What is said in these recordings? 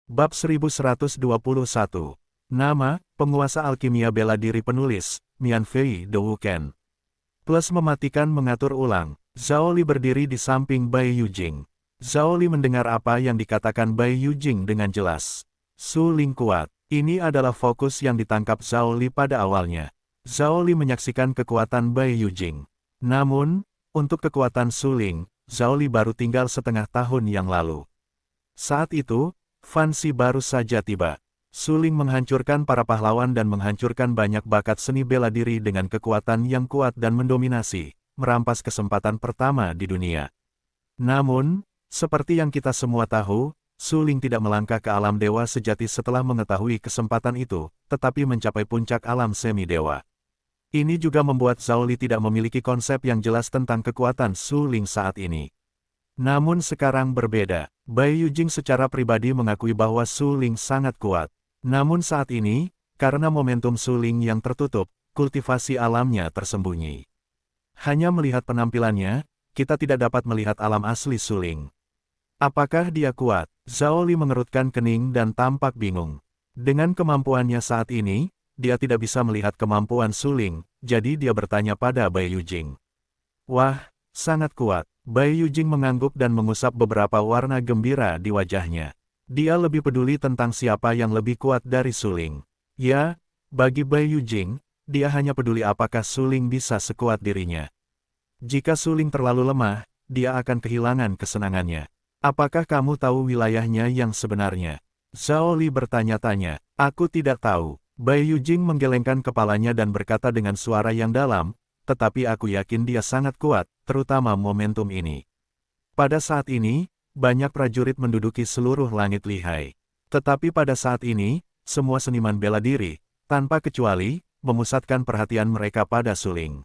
Bab 1121. Nama, penguasa alkimia bela diri penulis, Mian Fei Douken. Plus mematikan mengatur ulang. Zhao Li berdiri di samping Bai Yujing. Zhao Li mendengar apa yang dikatakan Bai Yujing dengan jelas. Su Ling kuat. Ini adalah fokus yang ditangkap Zhao Li pada awalnya. Zhao Li menyaksikan kekuatan Bai Yujing. Namun, untuk kekuatan Su Ling, Zhao Li baru tinggal setengah tahun yang lalu. Saat itu, Fan Xi baru saja tiba. Su Ling menghancurkan para pahlawan dan menghancurkan banyak bakat seni bela diri dengan kekuatan yang kuat dan mendominasi, merampas kesempatan pertama di dunia. Namun, seperti yang kita semua tahu, Su Ling tidak melangkah ke alam dewa sejati setelah mengetahui kesempatan itu, tetapi mencapai puncak alam semi-dewa. Ini juga membuat Zhao Li tidak memiliki konsep yang jelas tentang kekuatan Su Ling saat ini. Namun sekarang berbeda. Bai Yujing secara pribadi mengakui bahwa Su Ling sangat kuat. Namun saat ini, karena momentum Su Ling yang tertutup, kultivasi alamnya tersembunyi. Hanya melihat penampilannya, kita tidak dapat melihat alam asli Su Ling. Apakah dia kuat? Zhao Li mengerutkan kening dan tampak bingung. Dengan kemampuannya saat ini, dia tidak bisa melihat kemampuan Su Ling, jadi dia bertanya pada Bai Yujing. Wah, sangat kuat. Bai Yujing mengangguk dan mengusap beberapa warna gembira di wajahnya. Dia lebih peduli tentang siapa yang lebih kuat dari Su Ling. Ya, bagi Bai Yujing, dia hanya peduli apakah Su Ling bisa sekuat dirinya. Jika Su Ling terlalu lemah, dia akan kehilangan kesenangannya. Apakah kamu tahu wilayahnya yang sebenarnya? Zhao Li bertanya-tanya. Aku tidak tahu. Bai Yujing menggelengkan kepalanya dan berkata dengan suara yang dalam, tetapi aku yakin dia sangat kuat, terutama momentum ini. Pada saat ini, banyak prajurit menduduki seluruh langit lihai. Tetapi pada saat ini, semua seniman bela diri, tanpa kecuali, memusatkan perhatian mereka pada Su Ling.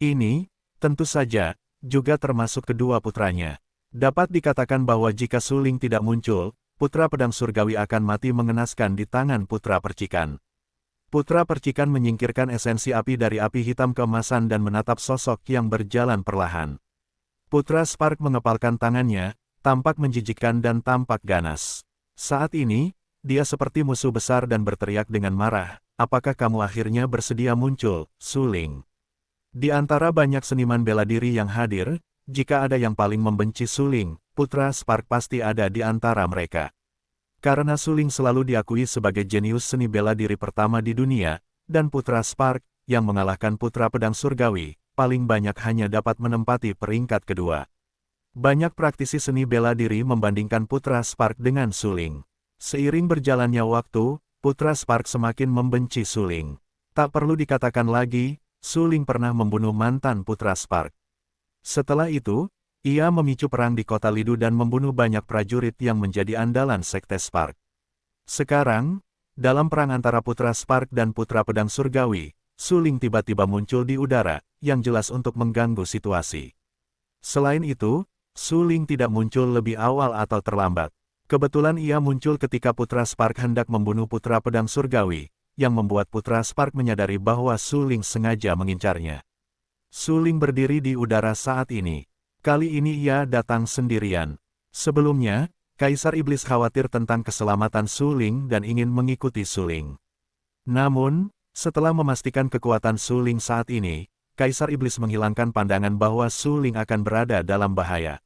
Ini, tentu saja, juga termasuk kedua putranya. Dapat dikatakan bahwa jika Su Ling tidak muncul, putra pedang surgawi akan mati mengenaskan di tangan putra percikan. Putra percikan menyingkirkan esensi api dari api hitam keemasan dan menatap sosok yang berjalan perlahan. Putra Spark mengepalkan tangannya, tampak menjijikkan dan tampak ganas. Saat ini, dia seperti musuh besar dan berteriak dengan marah, apakah kamu akhirnya bersedia muncul, Su Ling? Di antara banyak seniman bela diri yang hadir, jika ada yang paling membenci Su Ling, Putra Spark pasti ada di antara mereka. Karena Su Ling selalu diakui sebagai jenius seni bela diri pertama di dunia, dan Putra Spark, yang mengalahkan Putra Pedang Surgawi, paling banyak hanya dapat menempati peringkat kedua. Banyak praktisi seni bela diri membandingkan Putra Spark dengan Su Ling. Seiring berjalannya waktu, Putra Spark semakin membenci Su Ling. Tak perlu dikatakan lagi, Su Ling pernah membunuh mantan Putra Spark. Setelah itu, ia memicu perang di kota Lidu dan membunuh banyak prajurit yang menjadi andalan Sekte Spark. Sekarang, dalam perang antara Putra Spark dan Putra Pedang Surgawi, Su Ling tiba-tiba muncul di udara, yang jelas untuk mengganggu situasi. Selain itu, Su Ling tidak muncul lebih awal atau terlambat. Kebetulan ia muncul ketika Putra Spark hendak membunuh Putra Pedang Surgawi, yang membuat Putra Spark menyadari bahwa Su Ling sengaja mengincarnya. Su Ling berdiri di udara saat ini. Kali ini ia datang sendirian. Sebelumnya, Kaisar Iblis khawatir tentang keselamatan Su Ling dan ingin mengikuti Su Ling. Namun, setelah memastikan kekuatan Su Ling saat ini, Kaisar Iblis menghilangkan pandangan bahwa Su Ling akan berada dalam bahaya.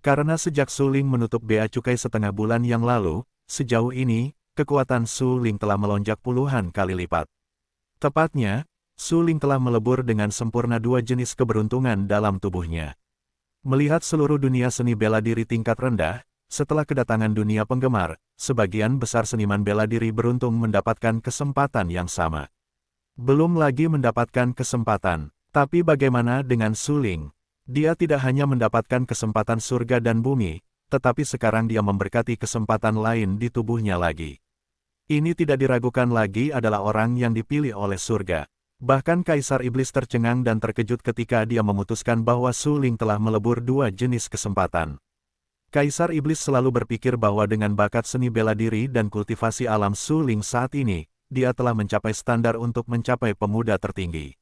Karena sejak Su Ling menutup bea cukai setengah bulan yang lalu, sejauh ini, kekuatan Su Ling telah melonjak puluhan kali lipat. Tepatnya, Su Ling telah melebur dengan sempurna dua jenis keberuntungan dalam tubuhnya. Melihat seluruh dunia seni bela diri tingkat rendah, setelah kedatangan dunia penggemar, sebagian besar seniman bela diri beruntung mendapatkan kesempatan yang sama. Belum lagi mendapatkan kesempatan, tapi bagaimana dengan Su Ling? Dia tidak hanya mendapatkan kesempatan surga dan bumi, tetapi sekarang dia memberkati kesempatan lain di tubuhnya lagi. Ini tidak diragukan lagi adalah orang yang dipilih oleh surga. Bahkan Kaisar Iblis tercengang dan terkejut ketika dia memutuskan bahwa Su Ling telah melebur dua jenis kesempatan. Kaisar Iblis selalu berpikir bahwa dengan bakat seni bela diri dan kultivasi alam Su Ling saat ini, dia telah mencapai standar untuk mencapai pemuda tertinggi.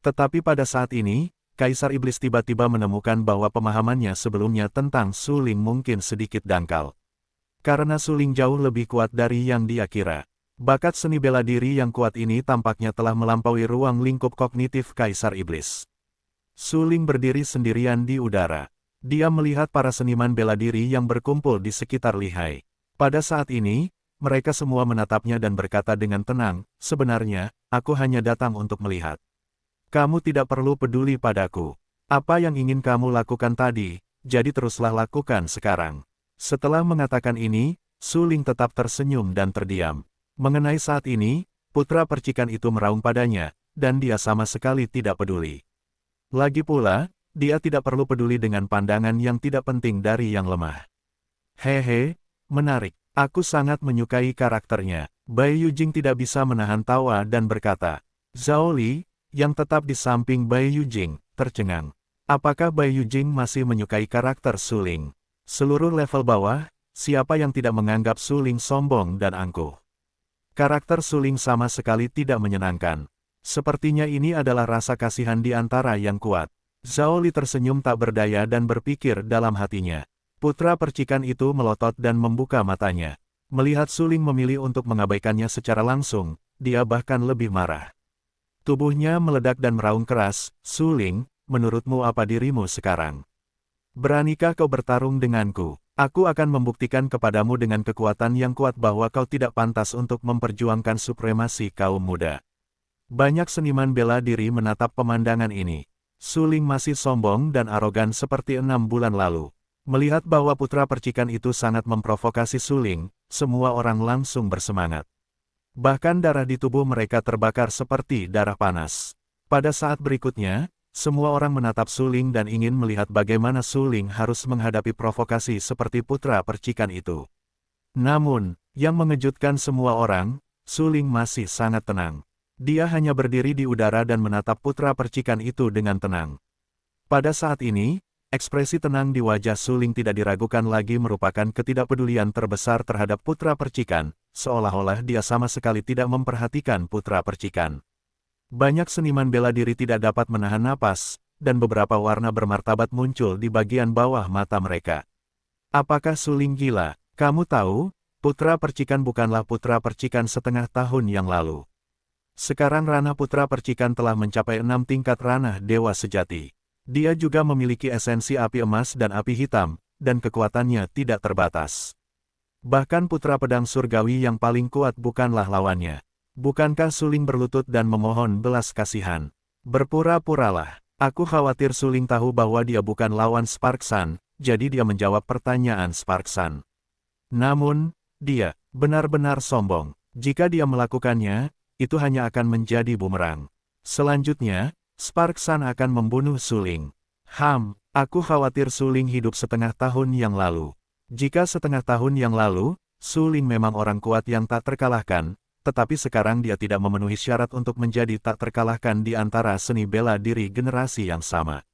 Tetapi pada saat ini, Kaisar Iblis tiba-tiba menemukan bahwa pemahamannya sebelumnya tentang Su Ling mungkin sedikit dangkal. Karena Suling jauh lebih kuat dari yang dia kira. Bakat seni bela diri yang kuat ini tampaknya telah melampaui ruang lingkup kognitif Kaisar Iblis. Suling berdiri sendirian di udara. Dia melihat para seniman bela diri yang berkumpul di sekitar lihai. Pada saat ini, mereka semua menatapnya dan berkata dengan tenang, "Sebenarnya, aku hanya datang untuk melihat. Kamu tidak perlu peduli padaku. Apa yang ingin kamu lakukan tadi, jadi teruslah lakukan sekarang." Setelah mengatakan ini, Suling tetap tersenyum dan terdiam. Mengenai saat ini, putra percikan itu meraung padanya, dan dia sama sekali tidak peduli. Lagi pula, dia tidak perlu peduli dengan pandangan yang tidak penting dari yang lemah. Hehe, menarik. Aku sangat menyukai karakternya. Bai Yujing tidak bisa menahan tawa dan berkata. Zhao Li, yang tetap di samping Bai Yujing, tercengang. Apakah Bai Yujing masih menyukai karakter Suling? Seluruh level bawah, siapa yang tidak menganggap Suling sombong dan angkuh? Karakter Suling sama sekali tidak menyenangkan. Sepertinya ini adalah rasa kasihan di antara yang kuat. Zhao Li tersenyum tak berdaya dan berpikir dalam hatinya. Putra percikan itu melotot dan membuka matanya. Melihat Suling memilih untuk mengabaikannya secara langsung, dia bahkan lebih marah. Tubuhnya meledak dan meraung keras, "Suling, menurutmu apa dirimu sekarang? Beranikah kau bertarung denganku? Aku akan membuktikan kepadamu dengan kekuatan yang kuat bahwa kau tidak pantas untuk memperjuangkan supremasi kaum muda." Banyak seniman bela diri menatap pemandangan ini. Suling masih sombong dan arogan seperti 6 bulan lalu. Melihat bahwa putra percikan itu sangat memprovokasi Suling, semua orang langsung bersemangat. Bahkan darah di tubuh mereka terbakar seperti darah panas. Pada saat berikutnya, semua orang menatap Suling dan ingin melihat bagaimana Suling harus menghadapi provokasi seperti putra percikan itu. Namun, yang mengejutkan semua orang, Suling masih sangat tenang. Dia hanya berdiri di udara dan menatap putra percikan itu dengan tenang. Pada saat ini, ekspresi tenang di wajah Suling tidak diragukan lagi merupakan ketidakpedulian terbesar terhadap putra percikan, seolah-olah dia sama sekali tidak memperhatikan putra percikan. Banyak seniman bela diri tidak dapat menahan napas, dan beberapa warna bermartabat muncul di bagian bawah mata mereka. Apakah Suling gila? Kamu tahu, putra percikan bukanlah putra percikan setengah tahun yang lalu. Sekarang ranah putra percikan telah mencapai 6 tingkat ranah dewa sejati. Dia juga memiliki esensi api emas dan api hitam, dan kekuatannya tidak terbatas. Bahkan putra pedang surgawi yang paling kuat bukanlah lawannya. Bukankah Suling berlutut dan memohon belas kasihan? Berpura-puralah. Aku khawatir Suling tahu bahwa dia bukan lawan Spark Sun, jadi dia menjawab pertanyaan Spark Sun. Namun, dia benar-benar sombong. Jika dia melakukannya, itu hanya akan menjadi bumerang. Selanjutnya, Spark Sun akan membunuh Suling. Aku khawatir Suling hidup setengah tahun yang lalu. Jika setengah tahun yang lalu, Suling memang orang kuat yang tak terkalahkan, tetapi sekarang dia tidak memenuhi syarat untuk menjadi tak terkalahkan di antara seni bela diri generasi yang sama.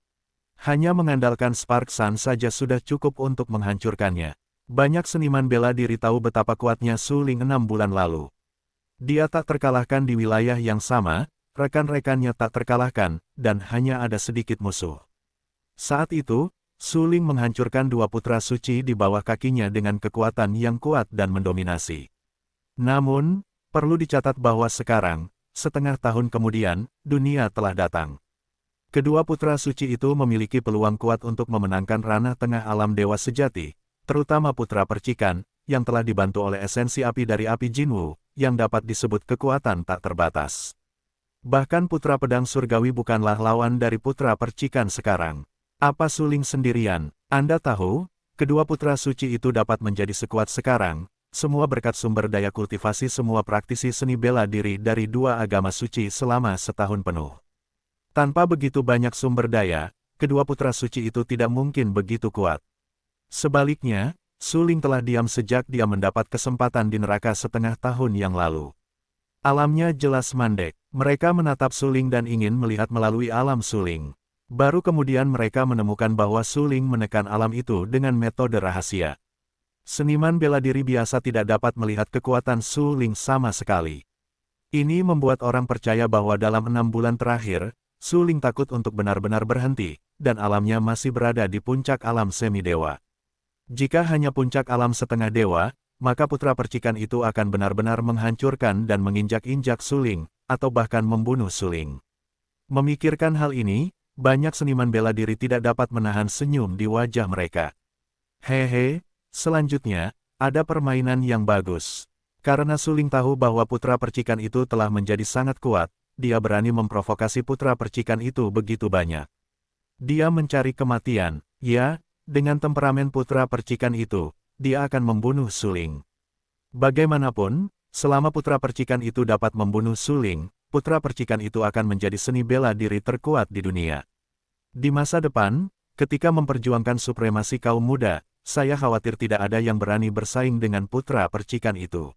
Hanya mengandalkan Spark Sun saja sudah cukup untuk menghancurkannya. Banyak seniman bela diri tahu betapa kuatnya Suling 6 bulan lalu. Dia tak terkalahkan di wilayah yang sama, rekan-rekannya tak terkalahkan, dan hanya ada sedikit musuh. Saat itu, Suling menghancurkan 2 putra suci di bawah kakinya dengan kekuatan yang kuat dan mendominasi. Namun, perlu dicatat bahwa sekarang, setengah tahun kemudian, dunia telah datang. Kedua putra suci itu memiliki peluang kuat untuk memenangkan ranah tengah alam dewa sejati, terutama putra percikan, yang telah dibantu oleh esensi api dari api Jinwu, yang dapat disebut kekuatan tak terbatas. Bahkan putra pedang surgawi bukanlah lawan dari putra percikan sekarang. Apa Suling sendirian? Anda tahu, kedua putra suci itu dapat menjadi sekuat sekarang, semua berkat sumber daya kultivasi semua praktisi seni bela diri dari 2 agama suci selama setahun penuh. Tanpa begitu banyak sumber daya, kedua putra suci itu tidak mungkin begitu kuat. Sebaliknya, Suling telah diam sejak dia mendapat kesempatan di neraka setengah tahun yang lalu. Alamnya jelas mandek. Mereka menatap Suling dan ingin melihat melalui alam Suling. Baru kemudian mereka menemukan bahwa Suling menekan alam itu dengan metode rahasia. Seniman bela diri biasa tidak dapat melihat kekuatan Suling sama sekali. Ini membuat orang percaya bahwa dalam 6 bulan terakhir, Suling takut untuk benar-benar berhenti, dan alamnya masih berada di puncak alam semi-dewa. Jika hanya puncak alam setengah dewa, maka putra percikan itu akan benar-benar menghancurkan dan menginjak-injak Suling, atau bahkan membunuh Suling. Memikirkan hal ini, banyak seniman bela diri tidak dapat menahan senyum di wajah mereka. Hehe, selanjutnya, ada permainan yang bagus. Karena Suling tahu bahwa putra percikan itu telah menjadi sangat kuat, dia berani memprovokasi putra percikan itu begitu banyak. Dia mencari kematian, ya, dengan temperamen putra percikan itu, dia akan membunuh Suling. Bagaimanapun, selama putra percikan itu dapat membunuh Suling, putra percikan itu akan menjadi seni bela diri terkuat di dunia. Di masa depan, ketika memperjuangkan supremasi kaum muda, saya khawatir tidak ada yang berani bersaing dengan putra percikan itu.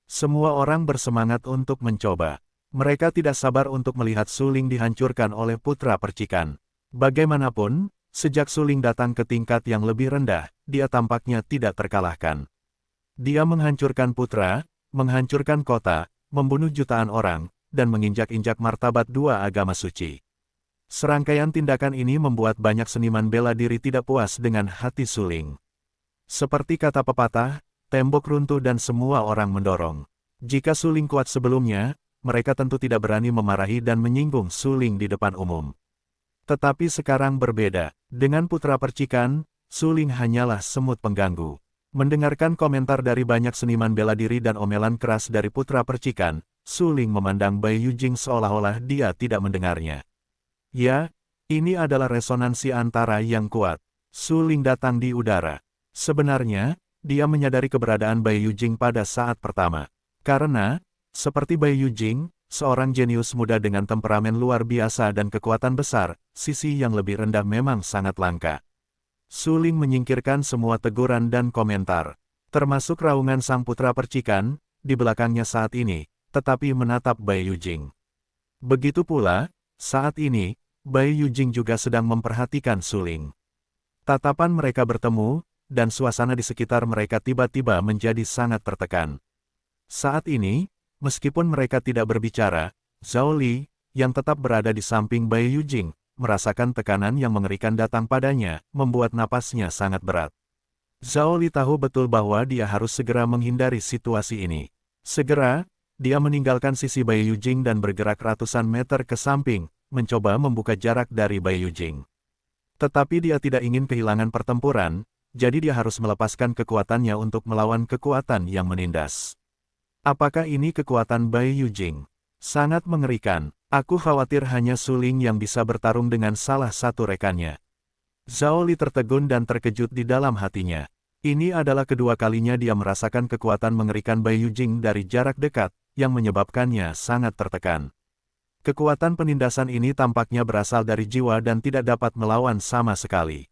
Semua orang bersemangat untuk mencoba. Mereka tidak sabar untuk melihat Suling dihancurkan oleh putra percikan. Bagaimanapun, sejak Suling datang ke tingkat yang lebih rendah, dia tampaknya tidak terkalahkan. Dia menghancurkan putra, menghancurkan kota, membunuh jutaan orang, dan menginjak-injak martabat dua agama suci. Serangkaian tindakan ini membuat banyak seniman bela diri tidak puas dengan hati Suling. Seperti kata pepatah, tembok runtuh dan semua orang mendorong. Jika Suling kuat sebelumnya, mereka tentu tidak berani memarahi dan menyinggung Suling di depan umum. Tetapi sekarang berbeda. Dengan putra percikan, Suling hanyalah semut pengganggu. Mendengarkan komentar dari banyak seniman bela diri dan omelan keras dari putra percikan, Suling memandang Bai Yujing seolah-olah dia tidak mendengarnya. Ya, ini adalah resonansi antara yang kuat. Suling datang di udara. Sebenarnya, dia menyadari keberadaan Bai Yujing pada saat pertama. Karena, seperti Bai Yujing, seorang jenius muda dengan temperamen luar biasa dan kekuatan besar, sisi yang lebih rendah memang sangat langka. Suling menyingkirkan semua teguran dan komentar, termasuk raungan sang putra percikan, di belakangnya saat ini, tetapi menatap Bai Yujing. Begitu pula, saat ini, Bai Yujing juga sedang memperhatikan Suling. Tatapan mereka bertemu, dan suasana di sekitar mereka tiba-tiba menjadi sangat tertekan. Saat ini, meskipun mereka tidak berbicara, Zhao Li, yang tetap berada di samping Bai Yujing, merasakan tekanan yang mengerikan datang padanya, membuat napasnya sangat berat. Zhao Li tahu betul bahwa dia harus segera menghindari situasi ini. Segera, dia meninggalkan sisi Bai Yujing dan bergerak ratusan meter ke samping, mencoba membuka jarak dari Bai Yujing. Tetapi dia tidak ingin kehilangan pertempuran, jadi dia harus melepaskan kekuatannya untuk melawan kekuatan yang menindas. Apakah ini kekuatan Bai Yujing? Sangat mengerikan. Aku khawatir hanya Suling yang bisa bertarung dengan salah satu rekannya. Zhao Li tertegun dan terkejut di dalam hatinya. Ini adalah kedua kalinya dia merasakan kekuatan mengerikan Bai Yujing dari jarak dekat, yang menyebabkannya sangat tertekan. Kekuatan penindasan ini tampaknya berasal dari jiwa dan tidak dapat melawan sama sekali.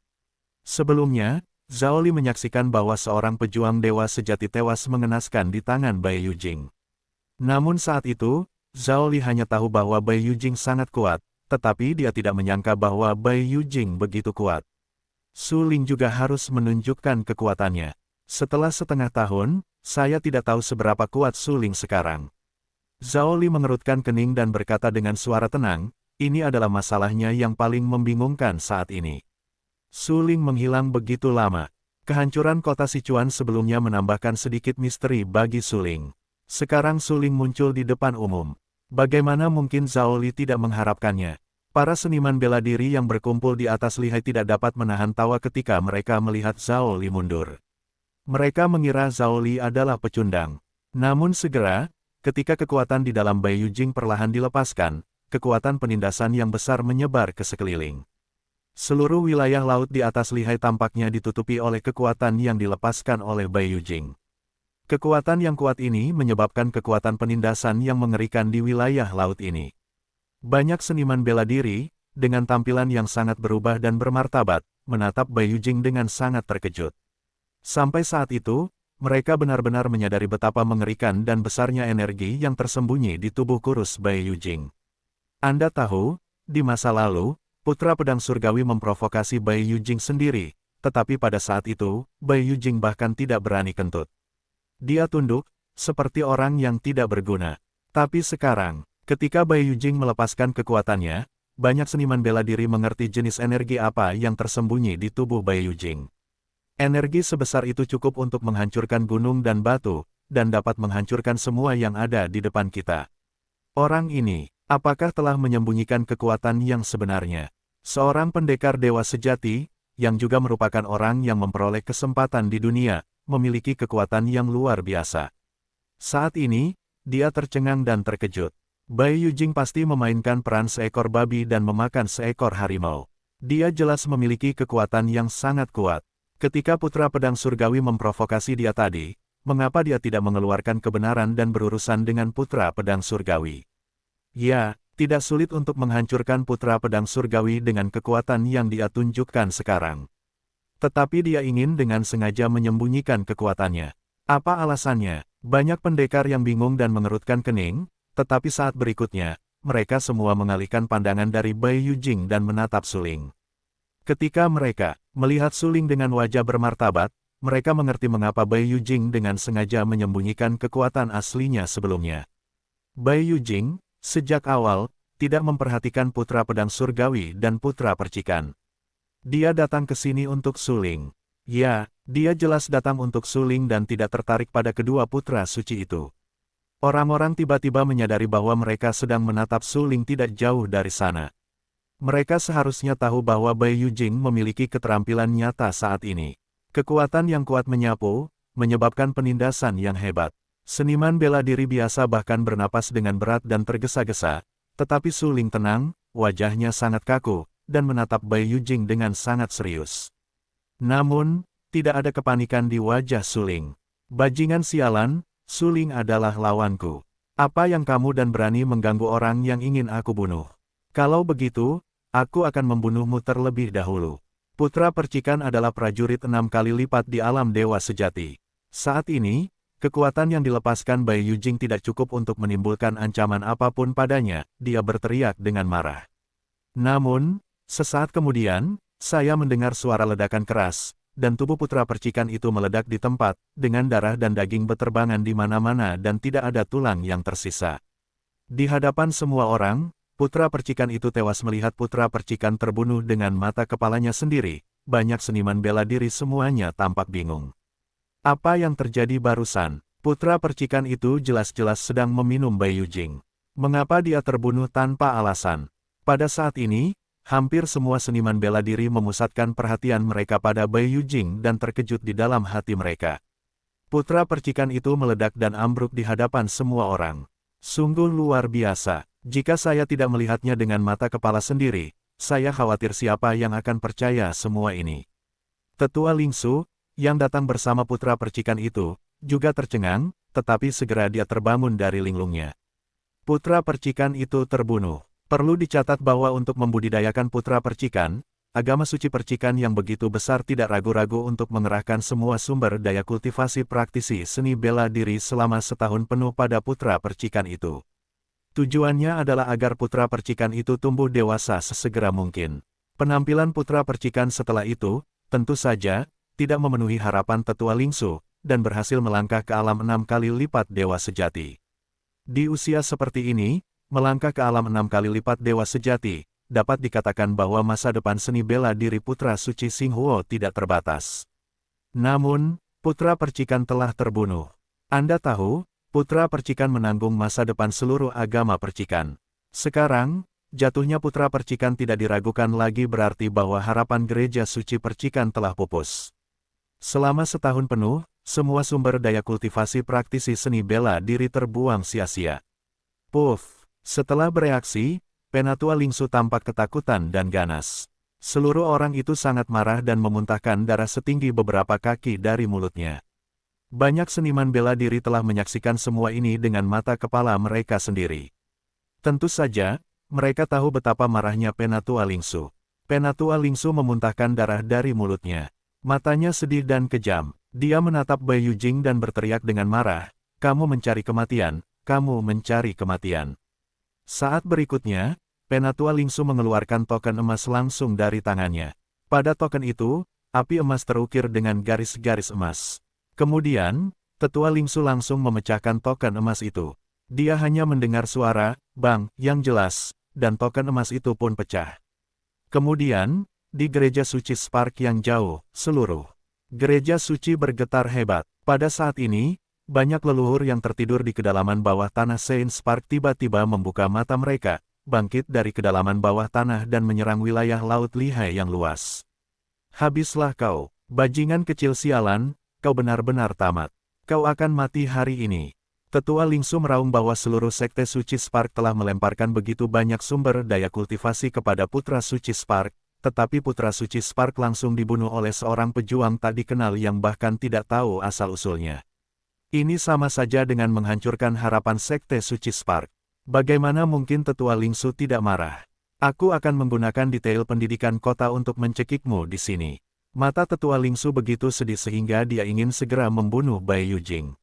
Sebelumnya, Zhao Li menyaksikan bahwa seorang pejuang dewa sejati tewas mengenaskan di tangan Bai Yujing. Namun saat itu, Zhao Li hanya tahu bahwa Bai Yujing sangat kuat, tetapi dia tidak menyangka bahwa Bai Yujing begitu kuat. Suling juga harus menunjukkan kekuatannya. Setelah setengah tahun, saya tidak tahu seberapa kuat Suling sekarang. Zhao Li mengerutkan kening dan berkata dengan suara tenang, ini adalah masalahnya yang paling membingungkan saat ini. Suling menghilang begitu lama. Kehancuran kota Sichuan sebelumnya menambahkan sedikit misteri bagi Suling. Sekarang Suling muncul di depan umum. Bagaimana mungkin Zhao Li tidak mengharapkannya? Para seniman bela diri yang berkumpul di atas lihai tidak dapat menahan tawa ketika mereka melihat Zhao Li mundur. Mereka mengira Zhao Li adalah pecundang. Namun segera, ketika kekuatan di dalam Bai Yujing perlahan dilepaskan, kekuatan penindasan yang besar menyebar ke sekeliling. Seluruh wilayah laut di atas lihai tampaknya ditutupi oleh kekuatan yang dilepaskan oleh Bai Yujing. Kekuatan yang kuat ini menyebabkan kekuatan penindasan yang mengerikan di wilayah laut ini. Banyak seniman bela diri, dengan tampilan yang sangat berubah dan bermartabat, menatap Bai Yujing dengan sangat terkejut. Sampai saat itu, mereka benar-benar menyadari betapa mengerikan dan besarnya energi yang tersembunyi di tubuh kurus Bai Yujing. Anda tahu, di masa lalu, putra pedang surgawi memprovokasi Bai Yujing sendiri, tetapi pada saat itu, Bai Yujing bahkan tidak berani kentut. Dia tunduk, seperti orang yang tidak berguna. Tapi sekarang, ketika Bai Yujing melepaskan kekuatannya, banyak seniman bela diri mengerti jenis energi apa yang tersembunyi di tubuh Bai Yujing. Energi sebesar itu cukup untuk menghancurkan gunung dan batu, dan dapat menghancurkan semua yang ada di depan kita. Orang ini, apakah telah menyembunyikan kekuatan yang sebenarnya? Seorang pendekar dewa sejati, yang juga merupakan orang yang memperoleh kesempatan di dunia, memiliki kekuatan yang luar biasa. Saat ini, dia tercengang dan terkejut. Bai Yujing pasti memainkan peran seekor babi dan memakan seekor harimau. Dia jelas memiliki kekuatan yang sangat kuat. Ketika putra pedang surgawi memprovokasi dia tadi, mengapa dia tidak mengeluarkan kebenaran dan berurusan dengan putra pedang surgawi? Ya, tidak sulit untuk menghancurkan putra pedang surgawi dengan kekuatan yang dia tunjukkan sekarang. Tetapi dia ingin dengan sengaja menyembunyikan kekuatannya. Apa alasannya? Banyak pendekar yang bingung dan mengerutkan kening, tetapi saat berikutnya, mereka semua mengalihkan pandangan dari Bai Yujing dan menatap suling. Ketika mereka melihat suling dengan wajah bermartabat, mereka mengerti mengapa Bai Yujing dengan sengaja menyembunyikan kekuatan aslinya sebelumnya. Bai Yujing, sejak awal, tidak memperhatikan putra pedang surgawi dan putra percikan. Dia datang ke sini untuk suling. Ya, dia jelas datang untuk suling dan tidak tertarik pada kedua putra suci itu. Orang-orang tiba-tiba menyadari bahwa mereka sedang menatap suling tidak jauh dari sana. Mereka seharusnya tahu bahwa Bai Yujing memiliki keterampilan nyata saat ini. Kekuatan yang kuat menyapu, menyebabkan penindasan yang hebat. Seniman bela diri biasa bahkan bernapas dengan berat dan tergesa-gesa, tetapi suling tenang, wajahnya sangat kaku, dan menatap Bai Yujing dengan sangat serius. Namun, tidak ada kepanikan di wajah suling. Bajingan sialan, suling adalah lawanku. Apa yang kamu dan berani mengganggu orang yang ingin aku bunuh? Kalau begitu, aku akan membunuhmu terlebih dahulu. Putra percikan adalah prajurit 6 kali lipat di alam dewa sejati. Saat ini, kekuatan yang dilepaskan Bai Yujing tidak cukup untuk menimbulkan ancaman apapun padanya, dia berteriak dengan marah. Namun, sesaat kemudian, saya mendengar suara ledakan keras, dan tubuh putra percikan itu meledak di tempat, dengan darah dan daging beterbangan di mana-mana dan tidak ada tulang yang tersisa. Di hadapan semua orang, putra percikan itu tewas melihat putra percikan terbunuh dengan mata kepalanya sendiri. Banyak seniman bela diri semuanya tampak bingung. Apa yang terjadi barusan? Putra percikan itu jelas-jelas sedang meminum Bai Yujing. Mengapa dia terbunuh tanpa alasan? Pada saat ini, hampir semua seniman bela diri memusatkan perhatian mereka pada Bai Yujing dan terkejut di dalam hati mereka. Putra percikan itu meledak dan ambruk di hadapan semua orang. Sungguh luar biasa. Jika saya tidak melihatnya dengan mata kepala sendiri, saya khawatir siapa yang akan percaya semua ini. Tetua Lingsu, yang datang bersama putra percikan itu, juga tercengang, tetapi segera dia terbangun dari linglungnya. Putra percikan itu terbunuh. Perlu dicatat bahwa untuk membudidayakan putra percikan, agama suci percikan yang begitu besar tidak ragu-ragu untuk mengerahkan semua sumber daya kultivasi praktisi seni bela diri selama setahun penuh pada putra percikan itu. Tujuannya adalah agar putra percikan itu tumbuh dewasa sesegera mungkin. Penampilan putra percikan setelah itu, tentu saja, tidak memenuhi harapan tetua Lingsu, dan berhasil melangkah ke alam 6 kali lipat dewa sejati. Di usia seperti ini, melangkah ke alam 6 kali lipat dewa sejati, dapat dikatakan bahwa masa depan seni bela diri putra suci Xinghuo tidak terbatas. Namun, putra percikan telah terbunuh. Anda tahu, putra percikan menanggung masa depan seluruh agama percikan. Sekarang, jatuhnya putra percikan tidak diragukan lagi berarti bahwa harapan gereja suci percikan telah pupus. Selama setahun penuh, semua sumber daya kultivasi praktisi seni bela diri terbuang sia-sia. Puff! Setelah bereaksi, Penatua Lingsu tampak ketakutan dan ganas. Seluruh orang itu sangat marah dan memuntahkan darah setinggi beberapa kaki dari mulutnya. Banyak seniman bela diri telah menyaksikan semua ini dengan mata kepala mereka sendiri. Tentu saja, mereka tahu betapa marahnya Penatua Lingsu. Penatua Lingsu memuntahkan darah dari mulutnya. Matanya sedih dan kejam. Dia menatap Bai Yujing dan berteriak dengan marah, "Kamu mencari kematian, kamu mencari kematian." Saat berikutnya, Penatua Lingsu mengeluarkan token emas langsung dari tangannya. Pada token itu, api emas terukir dengan garis-garis emas. Kemudian, tetua Lingsu langsung memecahkan token emas itu. Dia hanya mendengar suara, bang, yang jelas, dan token emas itu pun pecah. Kemudian, di gereja suci Spark yang jauh, seluruh Gereja suci bergetar hebat. Pada saat ini, banyak leluhur yang tertidur di kedalaman bawah tanah Saints Park tiba-tiba membuka mata mereka, bangkit dari kedalaman bawah tanah dan menyerang wilayah Laut Lihai yang luas. Habislah kau, bajingan kecil sialan, kau benar-benar tamat. Kau akan mati hari ini. Tetua Lingsu meraung bahwa seluruh sekte suci Spark telah melemparkan begitu banyak sumber daya kultivasi kepada putra suci Spark, tetapi putra suci Spark langsung dibunuh oleh seorang pejuang tak dikenal yang bahkan tidak tahu asal-usulnya. Ini sama saja dengan menghancurkan harapan sekte suci Spark. Bagaimana mungkin Tetua Lingsu tidak marah? Aku akan menggunakan detail pendidikan kota untuk mencekikmu di sini. Mata Tetua Lingsu begitu sedih sehingga dia ingin segera membunuh Bai Yujing.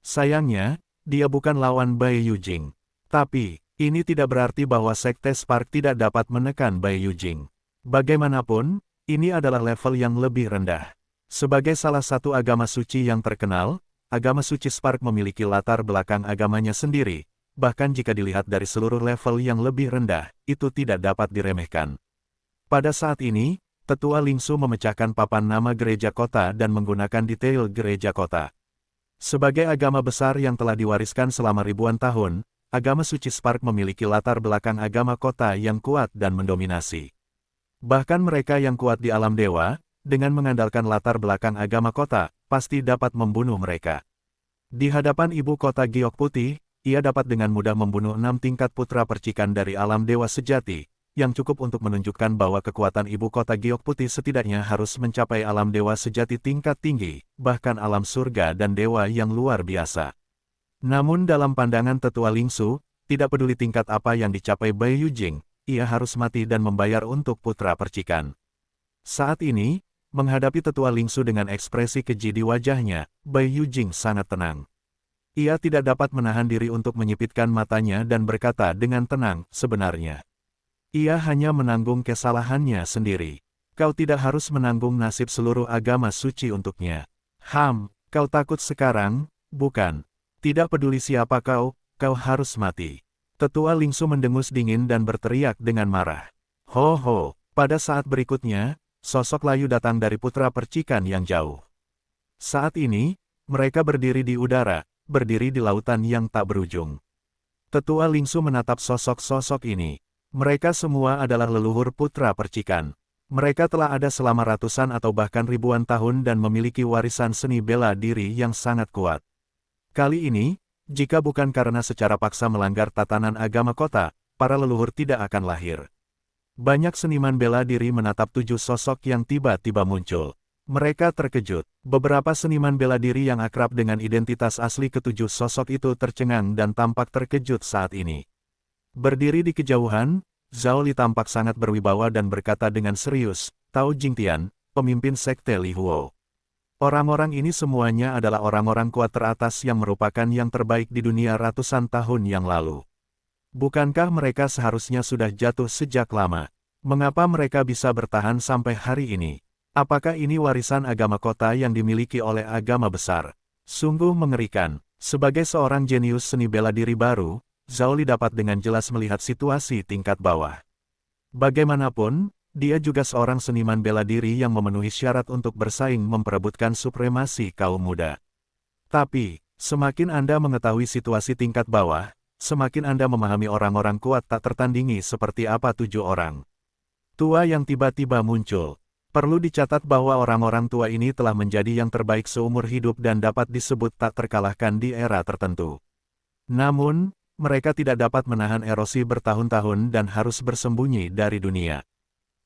Sayangnya, dia bukan lawan Bai Yujing. Tapi, ini tidak berarti bahwa sekte Spark tidak dapat menekan Bai Yujing. Bagaimanapun, ini adalah level yang lebih rendah. Sebagai salah satu agama suci yang terkenal, agama suci Spark memiliki latar belakang agamanya sendiri. Bahkan jika dilihat dari seluruh level yang lebih rendah, itu tidak dapat diremehkan. Pada saat ini, Tetua Lingsu memecahkan papan nama gereja kota dan menggunakan detail gereja kota. Sebagai agama besar yang telah diwariskan selama ribuan tahun, agama suci Spark memiliki latar belakang agama kota yang kuat dan mendominasi. Bahkan mereka yang kuat di alam dewa, dengan mengandalkan latar belakang agama kota, pasti dapat membunuh mereka. Di hadapan ibu kota Giok Putih, ia dapat dengan mudah membunuh 6 tingkat putra percikan dari alam dewa sejati, yang cukup untuk menunjukkan bahwa kekuatan ibu kota Giok Putih setidaknya harus mencapai alam dewa sejati tingkat tinggi, bahkan alam surga dan dewa yang luar biasa. Namun dalam pandangan Tetua Lingsu, tidak peduli tingkat apa yang dicapai Bai Yujing, ia harus mati dan membayar untuk putra percikan. Saat ini, menghadapi Tetua Lingsu dengan ekspresi keji di wajahnya, Bai Yujing sangat tenang. Ia tidak dapat menahan diri untuk menyipitkan matanya dan berkata dengan tenang, sebenarnya. Ia hanya menanggung kesalahannya sendiri. Kau tidak harus menanggung nasib seluruh agama suci untuknya. Kau takut sekarang, bukan? Tidak peduli siapa kau harus mati. Tetua Lingsu mendengus dingin dan berteriak dengan marah. Ho, pada saat berikutnya, sosok layu datang dari putra percikan yang jauh. Saat ini, mereka berdiri di udara, berdiri di lautan yang tak berujung. Tetua Lingsu menatap sosok-sosok ini. Mereka semua adalah leluhur putra percikan. Mereka telah ada selama ratusan atau bahkan ribuan tahun dan memiliki warisan seni bela diri yang sangat kuat. Kali ini, jika bukan karena secara paksa melanggar tatanan agama kota, para leluhur tidak akan lahir. Banyak seniman bela diri menatap 7 sosok yang tiba-tiba muncul. Mereka terkejut. Beberapa seniman bela diri yang akrab dengan identitas asli ketujuh sosok itu tercengang dan tampak terkejut saat ini. Berdiri di kejauhan, Zhao Li tampak sangat berwibawa dan berkata dengan serius, Tao Jingtian, pemimpin sekte Li Huo. Orang-orang ini semuanya adalah orang-orang kuat teratas yang merupakan yang terbaik di dunia ratusan tahun yang lalu. Bukankah mereka seharusnya sudah jatuh sejak lama? Mengapa mereka bisa bertahan sampai hari ini? Apakah ini warisan agama kota yang dimiliki oleh agama besar? Sungguh mengerikan. Sebagai seorang jenius seni bela diri baru, Zhao Li dapat dengan jelas melihat situasi tingkat bawah. Bagaimanapun, dia juga seorang seniman bela diri yang memenuhi syarat untuk bersaing memperebutkan supremasi kaum muda. Tapi, semakin Anda mengetahui situasi tingkat bawah, semakin Anda memahami orang-orang kuat tak tertandingi seperti apa 7 orang tua yang tiba-tiba muncul. Perlu dicatat bahwa orang-orang tua ini telah menjadi yang terbaik seumur hidup dan dapat disebut tak terkalahkan di era tertentu. Namun, mereka tidak dapat menahan erosi bertahun-tahun dan harus bersembunyi dari dunia.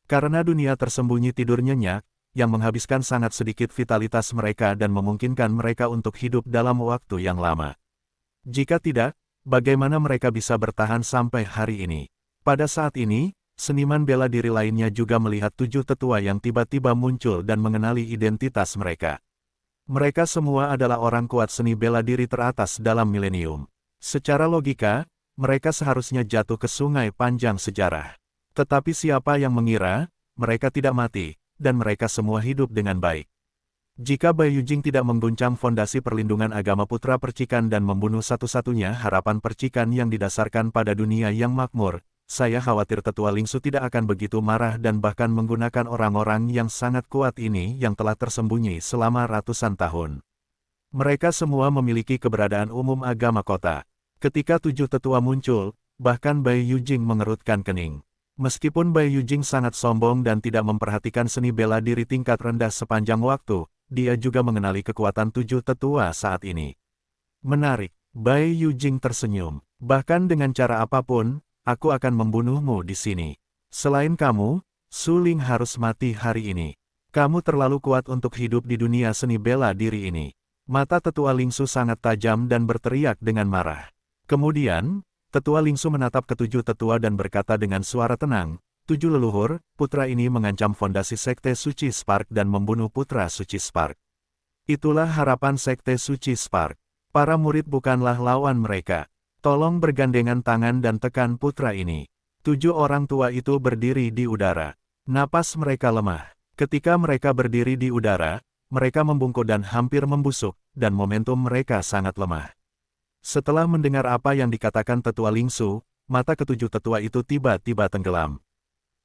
Karena dunia tersembunyi tidur nyenyak, yang menghabiskan sangat sedikit vitalitas mereka dan memungkinkan mereka untuk hidup dalam waktu yang lama. Jika tidak, bagaimana mereka bisa bertahan sampai hari ini? Pada saat ini, seniman bela diri lainnya juga melihat 7 tetua yang tiba-tiba muncul dan mengenali identitas mereka. Mereka semua adalah orang kuat seni bela diri teratas dalam milenium. Secara logika, mereka seharusnya jatuh ke sungai panjang sejarah. Tetapi siapa yang mengira, mereka tidak mati, dan mereka semua hidup dengan baik. Jika Bai Yujing tidak mengguncang fondasi perlindungan agama putra percikan dan membunuh satu-satunya harapan percikan yang didasarkan pada dunia yang makmur, saya khawatir tetua Lingsu tidak akan begitu marah dan bahkan menggunakan orang-orang yang sangat kuat ini yang telah tersembunyi selama ratusan tahun. Mereka semua memiliki keberadaan umum agama kota. Ketika 7 tetua muncul, bahkan Bai Yujing mengerutkan kening. Meskipun Bai Yujing sangat sombong dan tidak memperhatikan seni bela diri tingkat rendah sepanjang waktu, dia juga mengenali kekuatan 7 tetua saat ini. Menarik, Bai Yujing tersenyum. Bahkan dengan cara apapun, aku akan membunuhmu di sini. Selain kamu, Su Ling harus mati hari ini. Kamu terlalu kuat untuk hidup di dunia seni bela diri ini. Mata tetua Lingsu sangat tajam dan berteriak dengan marah. Kemudian, tetua Lingsu menatap ketujuh tetua dan berkata dengan suara tenang, 7 leluhur, putra ini mengancam fondasi Sekte Suci Spark dan membunuh putra Suci Spark. Itulah harapan Sekte Suci Spark. Para murid bukanlah lawan mereka. Tolong bergandengan tangan dan tekan putra ini. 7 orang tua itu berdiri di udara. Napas mereka lemah. Ketika mereka berdiri di udara, mereka membungkuk dan hampir membusuk, dan momentum mereka sangat lemah. Setelah mendengar apa yang dikatakan tetua Lingsu, mata ketujuh tetua itu tiba-tiba tenggelam.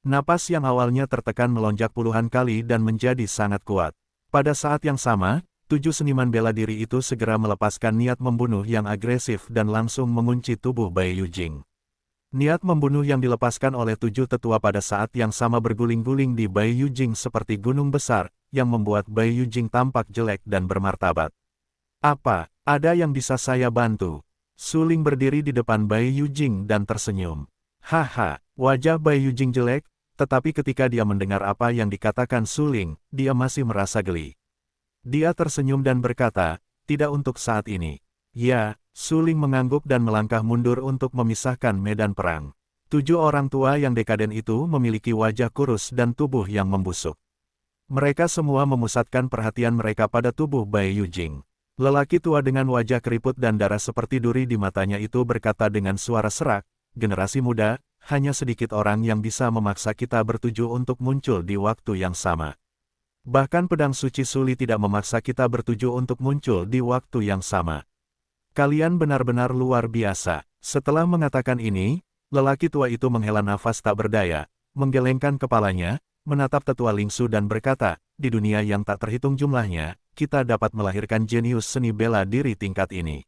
Napas yang awalnya tertekan melonjak puluhan kali dan menjadi sangat kuat. Pada saat yang sama, 7 seniman bela diri itu segera melepaskan niat membunuh yang agresif dan langsung mengunci tubuh Bai Yujing. Niat membunuh yang dilepaskan oleh 7 tetua pada saat yang sama berguling-guling di Bai Yujing seperti gunung besar, yang membuat Bai Yujing tampak jelek dan bermartabat. Apa, ada yang bisa saya bantu? Su Ling berdiri di depan Bai Yujing dan tersenyum. Haha, wajah Bai Yujing jelek, tetapi ketika dia mendengar apa yang dikatakan Su Ling, dia masih merasa geli. Dia tersenyum dan berkata, tidak untuk saat ini. Ya, Su Ling mengangguk dan melangkah mundur untuk memisahkan medan perang. 7 orang tua yang dekaden itu memiliki wajah kurus dan tubuh yang membusuk. Mereka semua memusatkan perhatian mereka pada tubuh Bai Yujing. Lelaki tua dengan wajah keriput dan darah seperti duri di matanya itu berkata dengan suara serak, generasi muda, hanya sedikit orang yang bisa memaksa kita bertuju untuk muncul di waktu yang sama. Bahkan pedang suci Suli tidak memaksa kita bertuju untuk muncul di waktu yang sama. Kalian benar-benar luar biasa. Setelah mengatakan ini, lelaki tua itu menghela nafas tak berdaya, menggelengkan kepalanya, menatap tetua Lingsu dan berkata, di dunia yang tak terhitung jumlahnya, kita dapat melahirkan jenius seni bela diri tingkat ini.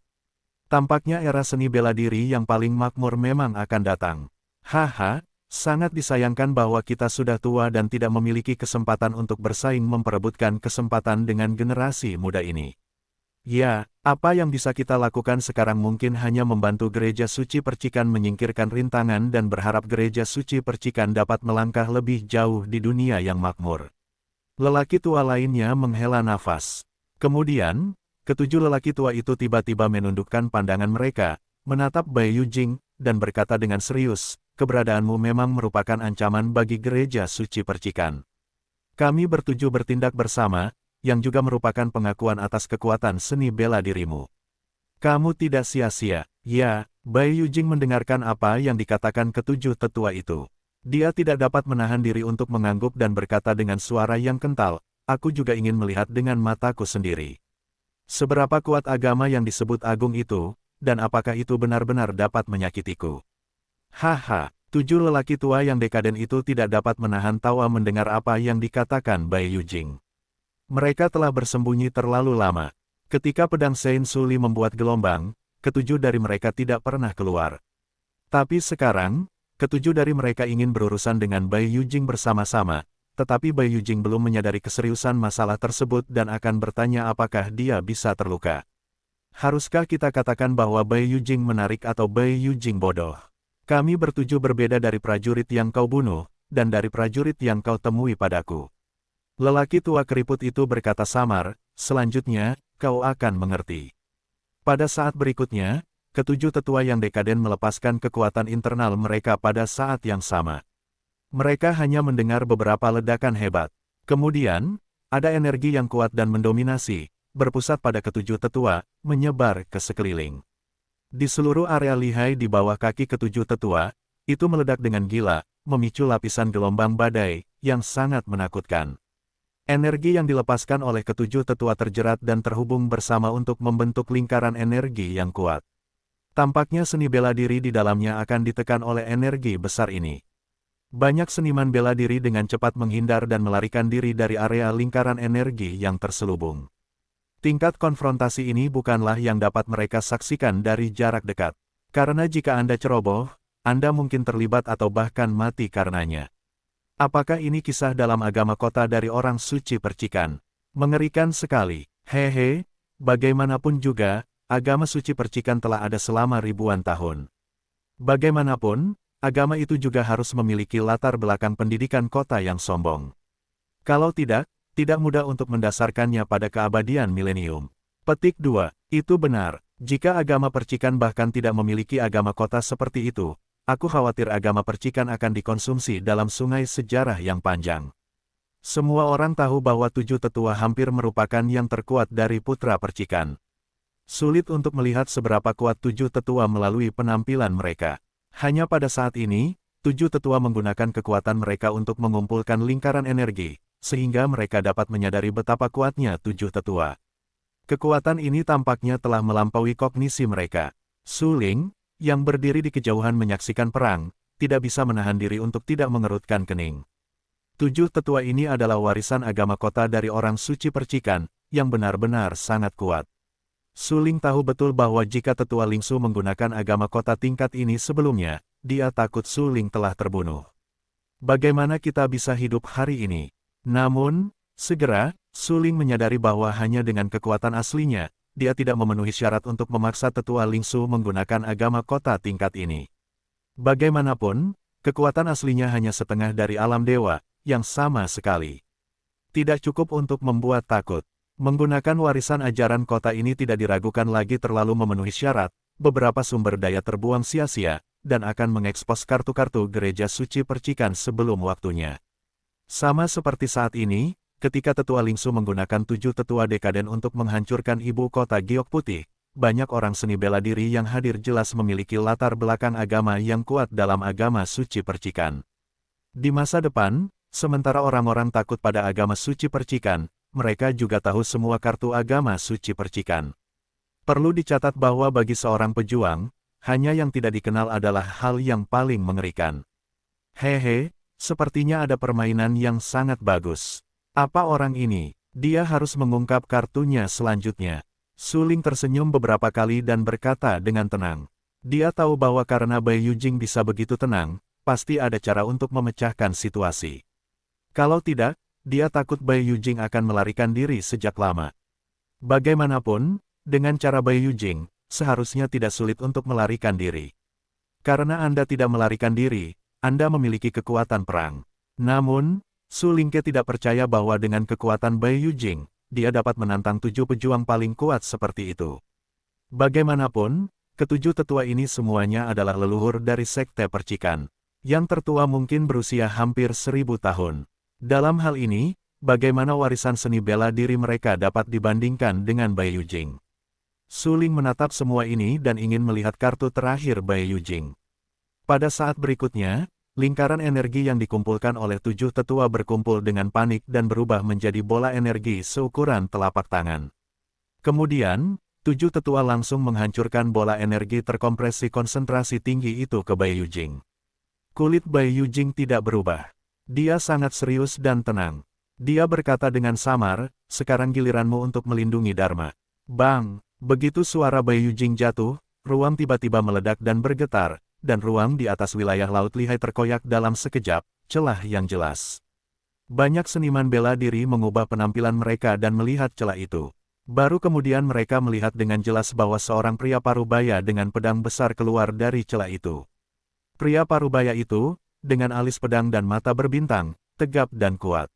Tampaknya era seni bela diri yang paling makmur memang akan datang. Haha, sangat disayangkan bahwa kita sudah tua dan tidak memiliki kesempatan untuk bersaing memperebutkan kesempatan dengan generasi muda ini. Ya, apa yang bisa kita lakukan sekarang mungkin hanya membantu gereja suci percikan menyingkirkan rintangan dan berharap gereja suci percikan dapat melangkah lebih jauh di dunia yang makmur. Lelaki tua lainnya menghela nafas. Kemudian, ketujuh lelaki tua itu tiba-tiba menundukkan pandangan mereka, menatap Bai Yujing, dan berkata dengan serius, keberadaanmu memang merupakan ancaman bagi gereja suci percikan. Kami bertuju bertindak bersama, yang juga merupakan pengakuan atas kekuatan seni bela dirimu. Kamu tidak sia-sia. Ya, Bai Yujing mendengarkan apa yang dikatakan ketujuh tetua itu. Dia tidak dapat menahan diri untuk mengangguk dan berkata dengan suara yang kental, aku juga ingin melihat dengan mataku sendiri. Seberapa kuat agama yang disebut agung itu, dan apakah itu benar-benar dapat menyakitiku? Haha, 7 lelaki tua yang dekaden itu tidak dapat menahan tawa mendengar apa yang dikatakan Bai Yujing. Mereka telah bersembunyi terlalu lama. Ketika pedang Sein Suli membuat gelombang, ketujuh dari mereka tidak pernah keluar. Tapi sekarang, ketujuh dari mereka ingin berurusan dengan Bai Yujing bersama-sama, tetapi Bai Yujing belum menyadari keseriusan masalah tersebut dan akan bertanya apakah dia bisa terluka. Haruskah kita katakan bahwa Bai Yujing menarik atau Bai Yujing bodoh? Kami bertujuh berbeda dari prajurit yang kau bunuh, dan dari prajurit yang kau temui padaku. Lelaki tua keriput itu berkata samar, selanjutnya, kau akan mengerti. Pada saat berikutnya, ketujuh tetua yang dekaden melepaskan kekuatan internal mereka pada saat yang sama. Mereka hanya mendengar beberapa ledakan hebat. Kemudian, ada energi yang kuat dan mendominasi, berpusat pada ketujuh tetua, menyebar ke sekeliling. Di seluruh area lihai di bawah kaki ketujuh tetua, itu meledak dengan gila, memicu lapisan gelombang badai, yang sangat menakutkan. Energi yang dilepaskan oleh ketujuh tetua terjerat dan terhubung bersama untuk membentuk lingkaran energi yang kuat. Tampaknya seni bela diri di dalamnya akan ditekan oleh energi besar ini. Banyak seniman bela diri dengan cepat menghindar dan melarikan diri dari area lingkaran energi yang terselubung. Tingkat konfrontasi ini bukanlah yang dapat mereka saksikan dari jarak dekat. Karena jika Anda ceroboh, Anda mungkin terlibat atau bahkan mati karenanya. Apakah ini kisah dalam agama kota dari orang suci percikan? Mengerikan sekali. Hehe, bagaimanapun juga, agama suci percikan telah ada selama ribuan tahun. Bagaimanapun, agama itu juga harus memiliki latar belakang pendidikan kota yang sombong. Kalau tidak mudah untuk mendasarkannya pada keabadian milenium. Petik 2. Itu benar. Jika agama percikan bahkan tidak memiliki agama kota seperti itu, aku khawatir agama percikan akan dikonsumsi dalam sungai sejarah yang panjang. Semua orang tahu bahwa 7 tetua hampir merupakan yang terkuat dari putra percikan. Sulit untuk melihat seberapa kuat 7 tetua melalui penampilan mereka. Hanya pada saat ini, 7 tetua menggunakan kekuatan mereka untuk mengumpulkan lingkaran energi, sehingga mereka dapat menyadari betapa kuatnya 7 tetua. Kekuatan ini tampaknya telah melampaui kognisi mereka. Su Ling, yang berdiri di kejauhan menyaksikan perang, tidak bisa menahan diri untuk tidak mengerutkan kening. 7 tetua ini adalah warisan agama kota dari orang suci percikan, yang benar-benar sangat kuat. Su Ling tahu betul bahwa jika tetua Lingsu menggunakan agama kota tingkat ini sebelumnya, dia takut Su Ling telah terbunuh. Bagaimana kita bisa hidup hari ini? Namun, segera, Su Ling menyadari bahwa hanya dengan kekuatan aslinya, dia tidak memenuhi syarat untuk memaksa tetua Lingsu menggunakan agama kota tingkat ini. Bagaimanapun, kekuatan aslinya hanya setengah dari alam dewa, yang sama sekali. Tidak cukup untuk membuat takut. Menggunakan warisan ajaran kota ini tidak diragukan lagi terlalu memenuhi syarat, beberapa sumber daya terbuang sia-sia, dan akan mengekspos kartu-kartu gereja suci percikan sebelum waktunya. Sama seperti saat ini, ketika tetua Lingsu menggunakan 7 tetua dekaden untuk menghancurkan ibu kota Giok Putih, banyak orang seni bela diri yang hadir jelas memiliki latar belakang agama yang kuat dalam agama suci percikan. Di masa depan, sementara orang-orang takut pada agama suci percikan, mereka juga tahu semua kartu agama suci percikan. Perlu dicatat bahwa bagi seorang pejuang, hanya yang tidak dikenal adalah hal yang paling mengerikan. Hehe, sepertinya ada permainan yang sangat bagus. Apa orang ini? Dia harus mengungkap kartunya selanjutnya. Su Ling tersenyum beberapa kali dan berkata dengan tenang. Dia tahu bahwa karena Bai Yujing bisa begitu tenang, pasti ada cara untuk memecahkan situasi. Kalau tidak, dia takut Bai Yujing akan melarikan diri sejak lama. Bagaimanapun, dengan cara Bai Yujing, seharusnya tidak sulit untuk melarikan diri. Karena Anda tidak melarikan diri, Anda memiliki kekuatan perang. Namun, Su Lingke tidak percaya bahwa dengan kekuatan Bai Yujing, dia dapat menantang 7 pejuang paling kuat seperti itu. Bagaimanapun, ketujuh tetua ini semuanya adalah leluhur dari sekte percikan. Yang tertua mungkin berusia hampir 1000 tahun. Dalam hal ini, bagaimana warisan seni bela diri mereka dapat dibandingkan dengan Bai Yujing? Su Ling menatap semua ini dan ingin melihat kartu terakhir Bai Yujing. Pada saat berikutnya, lingkaran energi yang dikumpulkan oleh 7 tetua berkumpul dengan panik dan berubah menjadi bola energi seukuran telapak tangan. Kemudian, 7 tetua langsung menghancurkan bola energi terkompresi konsentrasi tinggi itu ke Bai Yujing. Kulit Bai Yujing tidak berubah. Dia sangat serius dan tenang. Dia berkata dengan samar, sekarang giliranmu untuk melindungi Dharma. Bang! Begitu suara Bai Yujing jatuh, ruang tiba-tiba meledak dan bergetar, dan ruang di atas wilayah Laut Lihai terkoyak dalam sekejap, celah yang jelas. Banyak seniman bela diri mengubah penampilan mereka dan melihat celah itu. Baru kemudian mereka melihat dengan jelas bahwa seorang pria parubaya dengan pedang besar keluar dari celah itu. Pria parubaya itu, dengan alis pedang dan mata berbintang, tegap dan kuat.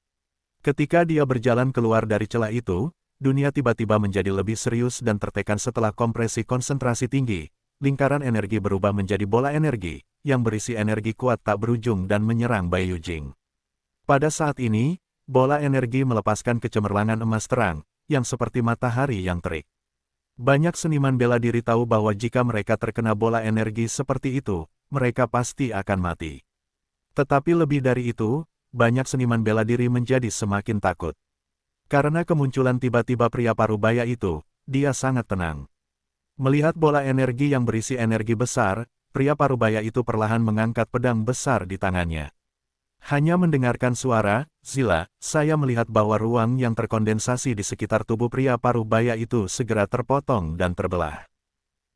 Ketika dia berjalan keluar dari celah itu, dunia tiba-tiba menjadi lebih serius dan tertekan setelah kompresi konsentrasi tinggi. Lingkaran energi berubah menjadi bola energi, yang berisi energi kuat tak berujung dan menyerang Bai Yujing. Pada saat ini, bola energi melepaskan kecemerlangan emas terang, yang seperti matahari yang terik. Banyak seniman bela diri tahu bahwa jika mereka terkena bola energi seperti itu, mereka pasti akan mati. Tetapi lebih dari itu, banyak seniman bela diri menjadi semakin takut. Karena kemunculan tiba-tiba pria parubaya itu, dia sangat tenang. Melihat bola energi yang berisi energi besar, pria parubaya itu perlahan mengangkat pedang besar di tangannya. Hanya mendengarkan suara, zila, saya melihat bahwa ruang yang terkondensasi di sekitar tubuh pria parubaya itu segera terpotong dan terbelah.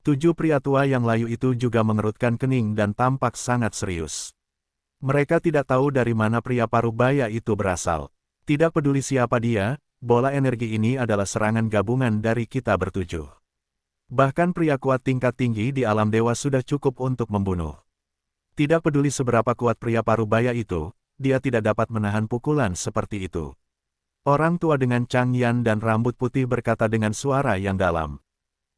7 pria tua yang layu itu juga mengerutkan kening dan tampak sangat serius. Mereka tidak tahu dari mana pria parubaya itu berasal. Tidak peduli siapa dia, bola energi ini adalah serangan gabungan dari kita bertujuh. Bahkan pria kuat tingkat tinggi di alam dewa sudah cukup untuk membunuh. Tidak peduli seberapa kuat pria parubaya itu, dia tidak dapat menahan pukulan seperti itu. Orang tua dengan cangyan dan rambut putih berkata dengan suara yang dalam.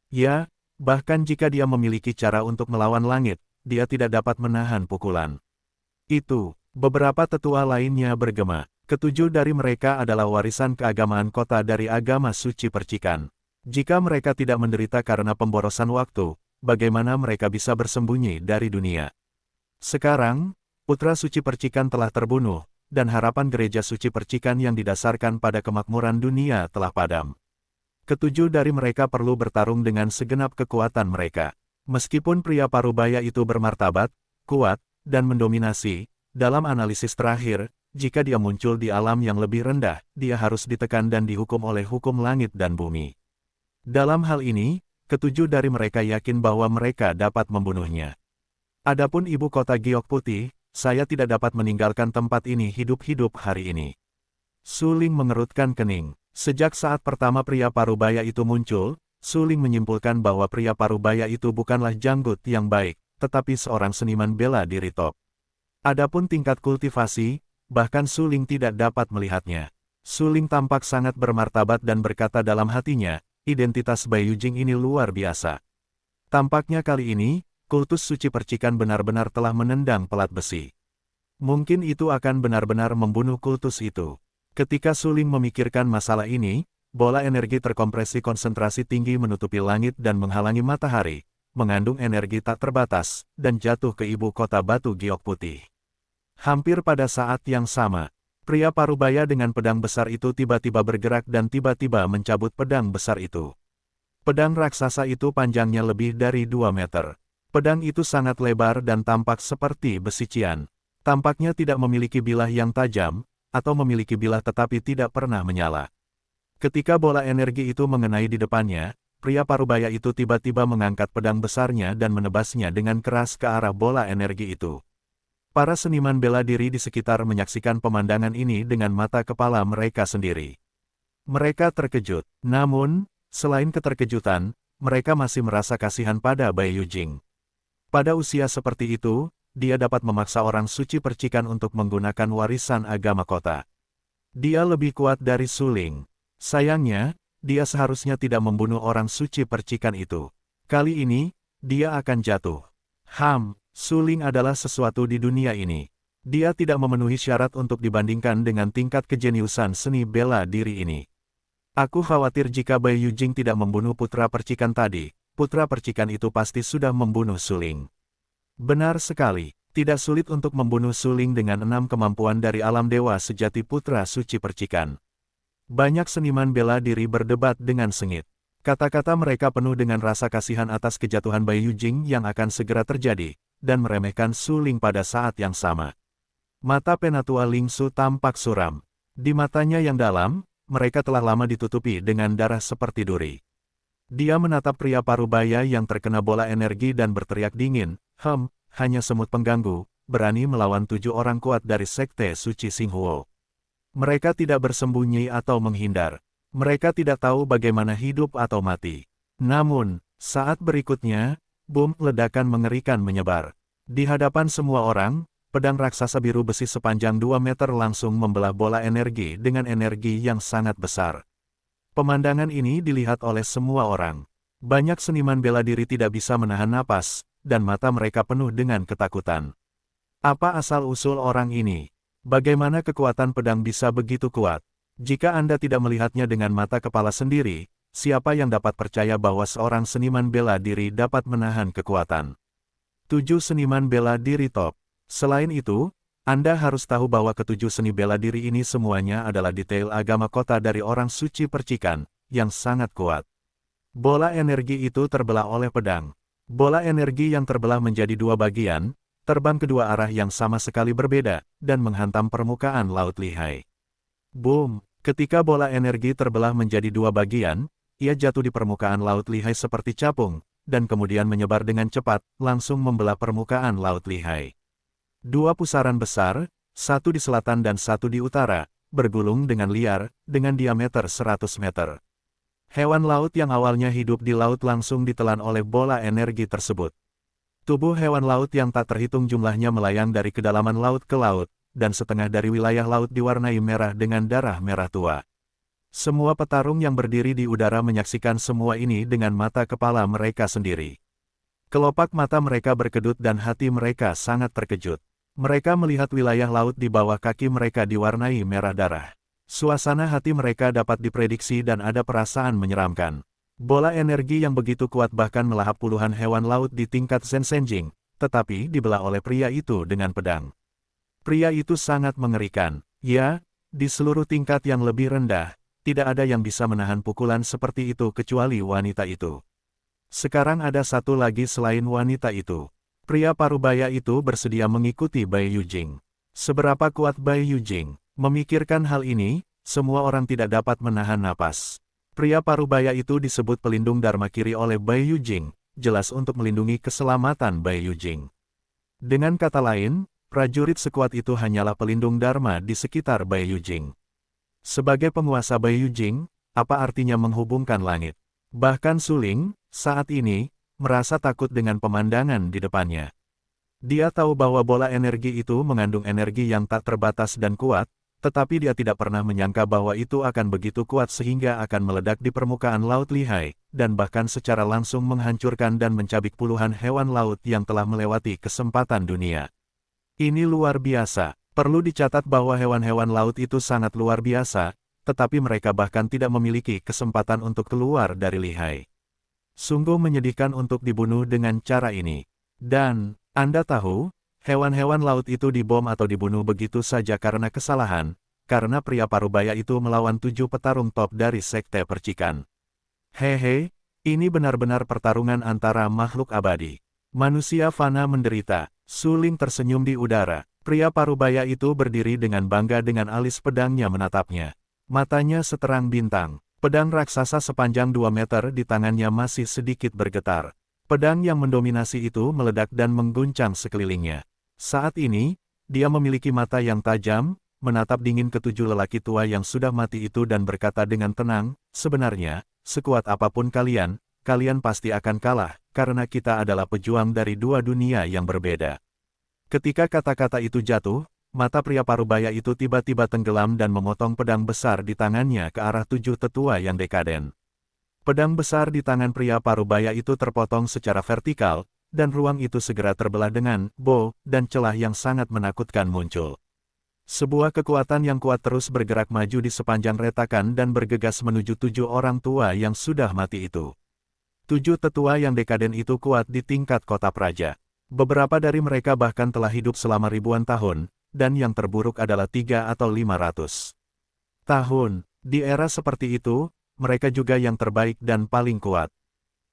Ya, bahkan jika dia memiliki cara untuk melawan langit, dia tidak dapat menahan pukulan. Itu, beberapa tetua lainnya bergema. Ketujuh dari mereka adalah warisan keagamaan kota dari agama suci percikan. Jika mereka tidak menderita karena pemborosan waktu, bagaimana mereka bisa bersembunyi dari dunia? Sekarang, putra suci percikan telah terbunuh, dan harapan gereja suci percikan yang didasarkan pada kemakmuran dunia telah padam. Ketujuh dari mereka perlu bertarung dengan segenap kekuatan mereka. Meskipun pria parubaya itu bermartabat, kuat, dan mendominasi, dalam analisis terakhir, jika dia muncul di alam yang lebih rendah, dia harus ditekan dan dihukum oleh hukum langit dan bumi. Dalam hal ini, ketujuh dari mereka yakin bahwa mereka dapat membunuhnya. Adapun ibu kota giok putih, saya tidak dapat meninggalkan tempat ini hidup-hidup hari ini. Suling mengerutkan kening. Sejak saat pertama pria parubaya itu muncul, Suling menyimpulkan bahwa pria parubaya itu bukanlah janggut yang baik, tetapi seorang seniman bela diri top. Adapun tingkat kultivasi, bahkan Suling tidak dapat melihatnya. Suling tampak sangat bermartabat dan berkata dalam hatinya, identitas Bai Yujing ini luar biasa. Tampaknya kali ini, kultus suci percikan benar-benar telah menendang pelat besi. Mungkin itu akan benar-benar membunuh kultus itu. Ketika Suling memikirkan masalah ini, bola energi terkompresi konsentrasi tinggi menutupi langit dan menghalangi matahari, mengandung energi tak terbatas, dan jatuh ke ibu kota batu giok putih. Hampir pada saat yang sama, pria parubaya dengan pedang besar itu tiba-tiba bergerak dan tiba-tiba mencabut pedang besar itu. Pedang raksasa itu panjangnya lebih dari 2 meter. Pedang itu sangat lebar dan tampak seperti besi cian. Tampaknya tidak memiliki bilah yang tajam, atau memiliki bilah tetapi tidak pernah menyala. Ketika bola energi itu mengenai di depannya, pria parubaya itu tiba-tiba mengangkat pedang besarnya dan menebasnya dengan keras ke arah bola energi itu. Para seniman bela diri di sekitar menyaksikan pemandangan ini dengan mata kepala mereka sendiri. Mereka terkejut, namun, selain keterkejutan, mereka masih merasa kasihan pada Bai Yujing. Pada usia seperti itu, dia dapat memaksa orang suci percikan untuk menggunakan warisan agama kota. Dia lebih kuat dari Suling. Sayangnya, dia seharusnya tidak membunuh orang suci percikan itu. Kali ini, dia akan jatuh. Suling adalah sesuatu di dunia ini. Dia tidak memenuhi syarat untuk dibandingkan dengan tingkat kejeniusan seni bela diri ini. Aku khawatir jika Bai Yujing tidak membunuh putra percikan tadi, putra percikan itu pasti sudah membunuh Suling. Benar sekali, tidak sulit untuk membunuh Suling dengan 6 kemampuan dari alam dewa sejati putra suci percikan. Banyak seniman bela diri berdebat dengan sengit. Kata-kata mereka penuh dengan rasa kasihan atas kejatuhan Bai Yujing yang akan segera terjadi, dan meremehkan Suling pada saat yang sama. Mata Penatua Lingsu tampak suram. Di matanya yang dalam, mereka telah lama ditutupi dengan darah seperti duri. Dia menatap pria parubaya yang terkena bola energi dan berteriak dingin, hanya semut pengganggu, berani melawan 7 orang kuat dari sekte suci Xinghuo. Mereka tidak bersembunyi atau menghindar. Mereka tidak tahu bagaimana hidup atau mati. Namun, saat berikutnya, bom ledakan mengerikan menyebar. Di hadapan semua orang, pedang raksasa biru besi sepanjang 2 meter langsung membelah bola energi dengan energi yang sangat besar. Pemandangan ini dilihat oleh semua orang. Banyak seniman bela diri tidak bisa menahan napas, dan mata mereka penuh dengan ketakutan. Apa asal-usul orang ini? Bagaimana kekuatan pedang bisa begitu kuat? Jika Anda tidak melihatnya dengan mata kepala sendiri, siapa yang dapat percaya bahwa seorang seniman bela diri dapat menahan kekuatan? 7 seniman bela diri top. Selain itu, Anda harus tahu bahwa ketujuh seni bela diri ini semuanya adalah detail agama kota dari orang suci percikan, yang sangat kuat. Bola energi itu terbelah oleh pedang. Bola energi yang terbelah menjadi dua bagian, terbang kedua arah yang sama sekali berbeda, dan menghantam permukaan Laut Lihai. Boom! Ketika bola energi terbelah menjadi dua bagian, ia jatuh di permukaan Laut Lihai seperti capung, dan kemudian menyebar dengan cepat, langsung membelah permukaan Laut Lihai. Dua pusaran besar, satu di selatan dan satu di utara, bergulung dengan liar, dengan diameter 100 meter. Hewan laut yang awalnya hidup di laut langsung ditelan oleh bola energi tersebut. Tubuh hewan laut yang tak terhitung jumlahnya melayang dari kedalaman laut ke laut, dan setengah dari wilayah laut diwarnai merah dengan darah merah tua. Semua petarung yang berdiri di udara menyaksikan semua ini dengan mata kepala mereka sendiri. Kelopak mata mereka berkedut dan hati mereka sangat terkejut. Mereka melihat wilayah laut di bawah kaki mereka diwarnai merah darah. Suasana hati mereka dapat diprediksi dan ada perasaan menyeramkan. Bola energi yang begitu kuat bahkan melahap puluhan hewan laut di tingkat Zensenjing, tetapi dibelah oleh pria itu dengan pedang. Pria itu sangat mengerikan. Ya, di seluruh tingkat yang lebih rendah, tidak ada yang bisa menahan pukulan seperti itu kecuali wanita itu. Sekarang ada satu lagi selain wanita itu. Pria parubaya itu bersedia mengikuti Bai Yujing. Seberapa kuat Bai Yujing? Memikirkan hal ini, semua orang tidak dapat menahan napas. Pria parubaya itu disebut pelindung Dharma Kiri oleh Bai Yujing, jelas untuk melindungi keselamatan Bai Yujing. Dengan kata lain, prajurit sekuat itu hanyalah pelindung Dharma di sekitar Bai Yujing. Sebagai penguasa Bai Yujing, apa artinya menghubungkan langit? Bahkan Suling, saat ini, merasa takut dengan pemandangan di depannya. Dia tahu bahwa bola energi itu mengandung energi yang tak terbatas dan kuat, tetapi dia tidak pernah menyangka bahwa itu akan begitu kuat sehingga akan meledak di permukaan Laut Lihai, dan bahkan secara langsung menghancurkan dan mencabik puluhan hewan laut yang telah melewati kesempatan dunia. Ini luar biasa. Perlu dicatat bahwa hewan-hewan laut itu sangat luar biasa, tetapi mereka bahkan tidak memiliki kesempatan untuk keluar dari Lihai. Sungguh menyedihkan untuk dibunuh dengan cara ini. Dan, Anda tahu, hewan-hewan laut itu dibom atau dibunuh begitu saja karena kesalahan, karena pria parubaya itu melawan 7 petarung top dari Sekte Percikan. Hehe, ini benar-benar pertarungan antara makhluk abadi. Manusia fana menderita. Suling tersenyum di udara. Pria parubaya itu berdiri dengan bangga dengan alis pedangnya menatapnya. Matanya seterang bintang. Pedang raksasa sepanjang 2 meter di tangannya masih sedikit bergetar. Pedang yang mendominasi itu meledak dan mengguncang sekelilingnya. Saat ini, dia memiliki mata yang tajam, menatap dingin ketujuh lelaki tua yang sudah mati itu dan berkata dengan tenang, sebenarnya, sekuat apapun kalian, kalian pasti akan kalah, karena kita adalah pejuang dari dua dunia yang berbeda. Ketika kata-kata itu jatuh, mata pria parubaya itu tiba-tiba tenggelam dan memotong pedang besar di tangannya ke arah 7 tetua yang dekaden. Pedang besar di tangan pria parubaya itu terpotong secara vertikal, dan ruang itu segera terbelah dengan bow dan celah yang sangat menakutkan muncul. Sebuah kekuatan yang kuat terus bergerak maju di sepanjang retakan dan bergegas menuju 7 orang tua yang sudah mati itu. 7 tetua yang dekaden itu kuat di tingkat kota praja. Beberapa dari mereka bahkan telah hidup selama ribuan tahun, dan yang terburuk adalah 3 atau 500 tahun. Di era seperti itu, mereka juga yang terbaik dan paling kuat.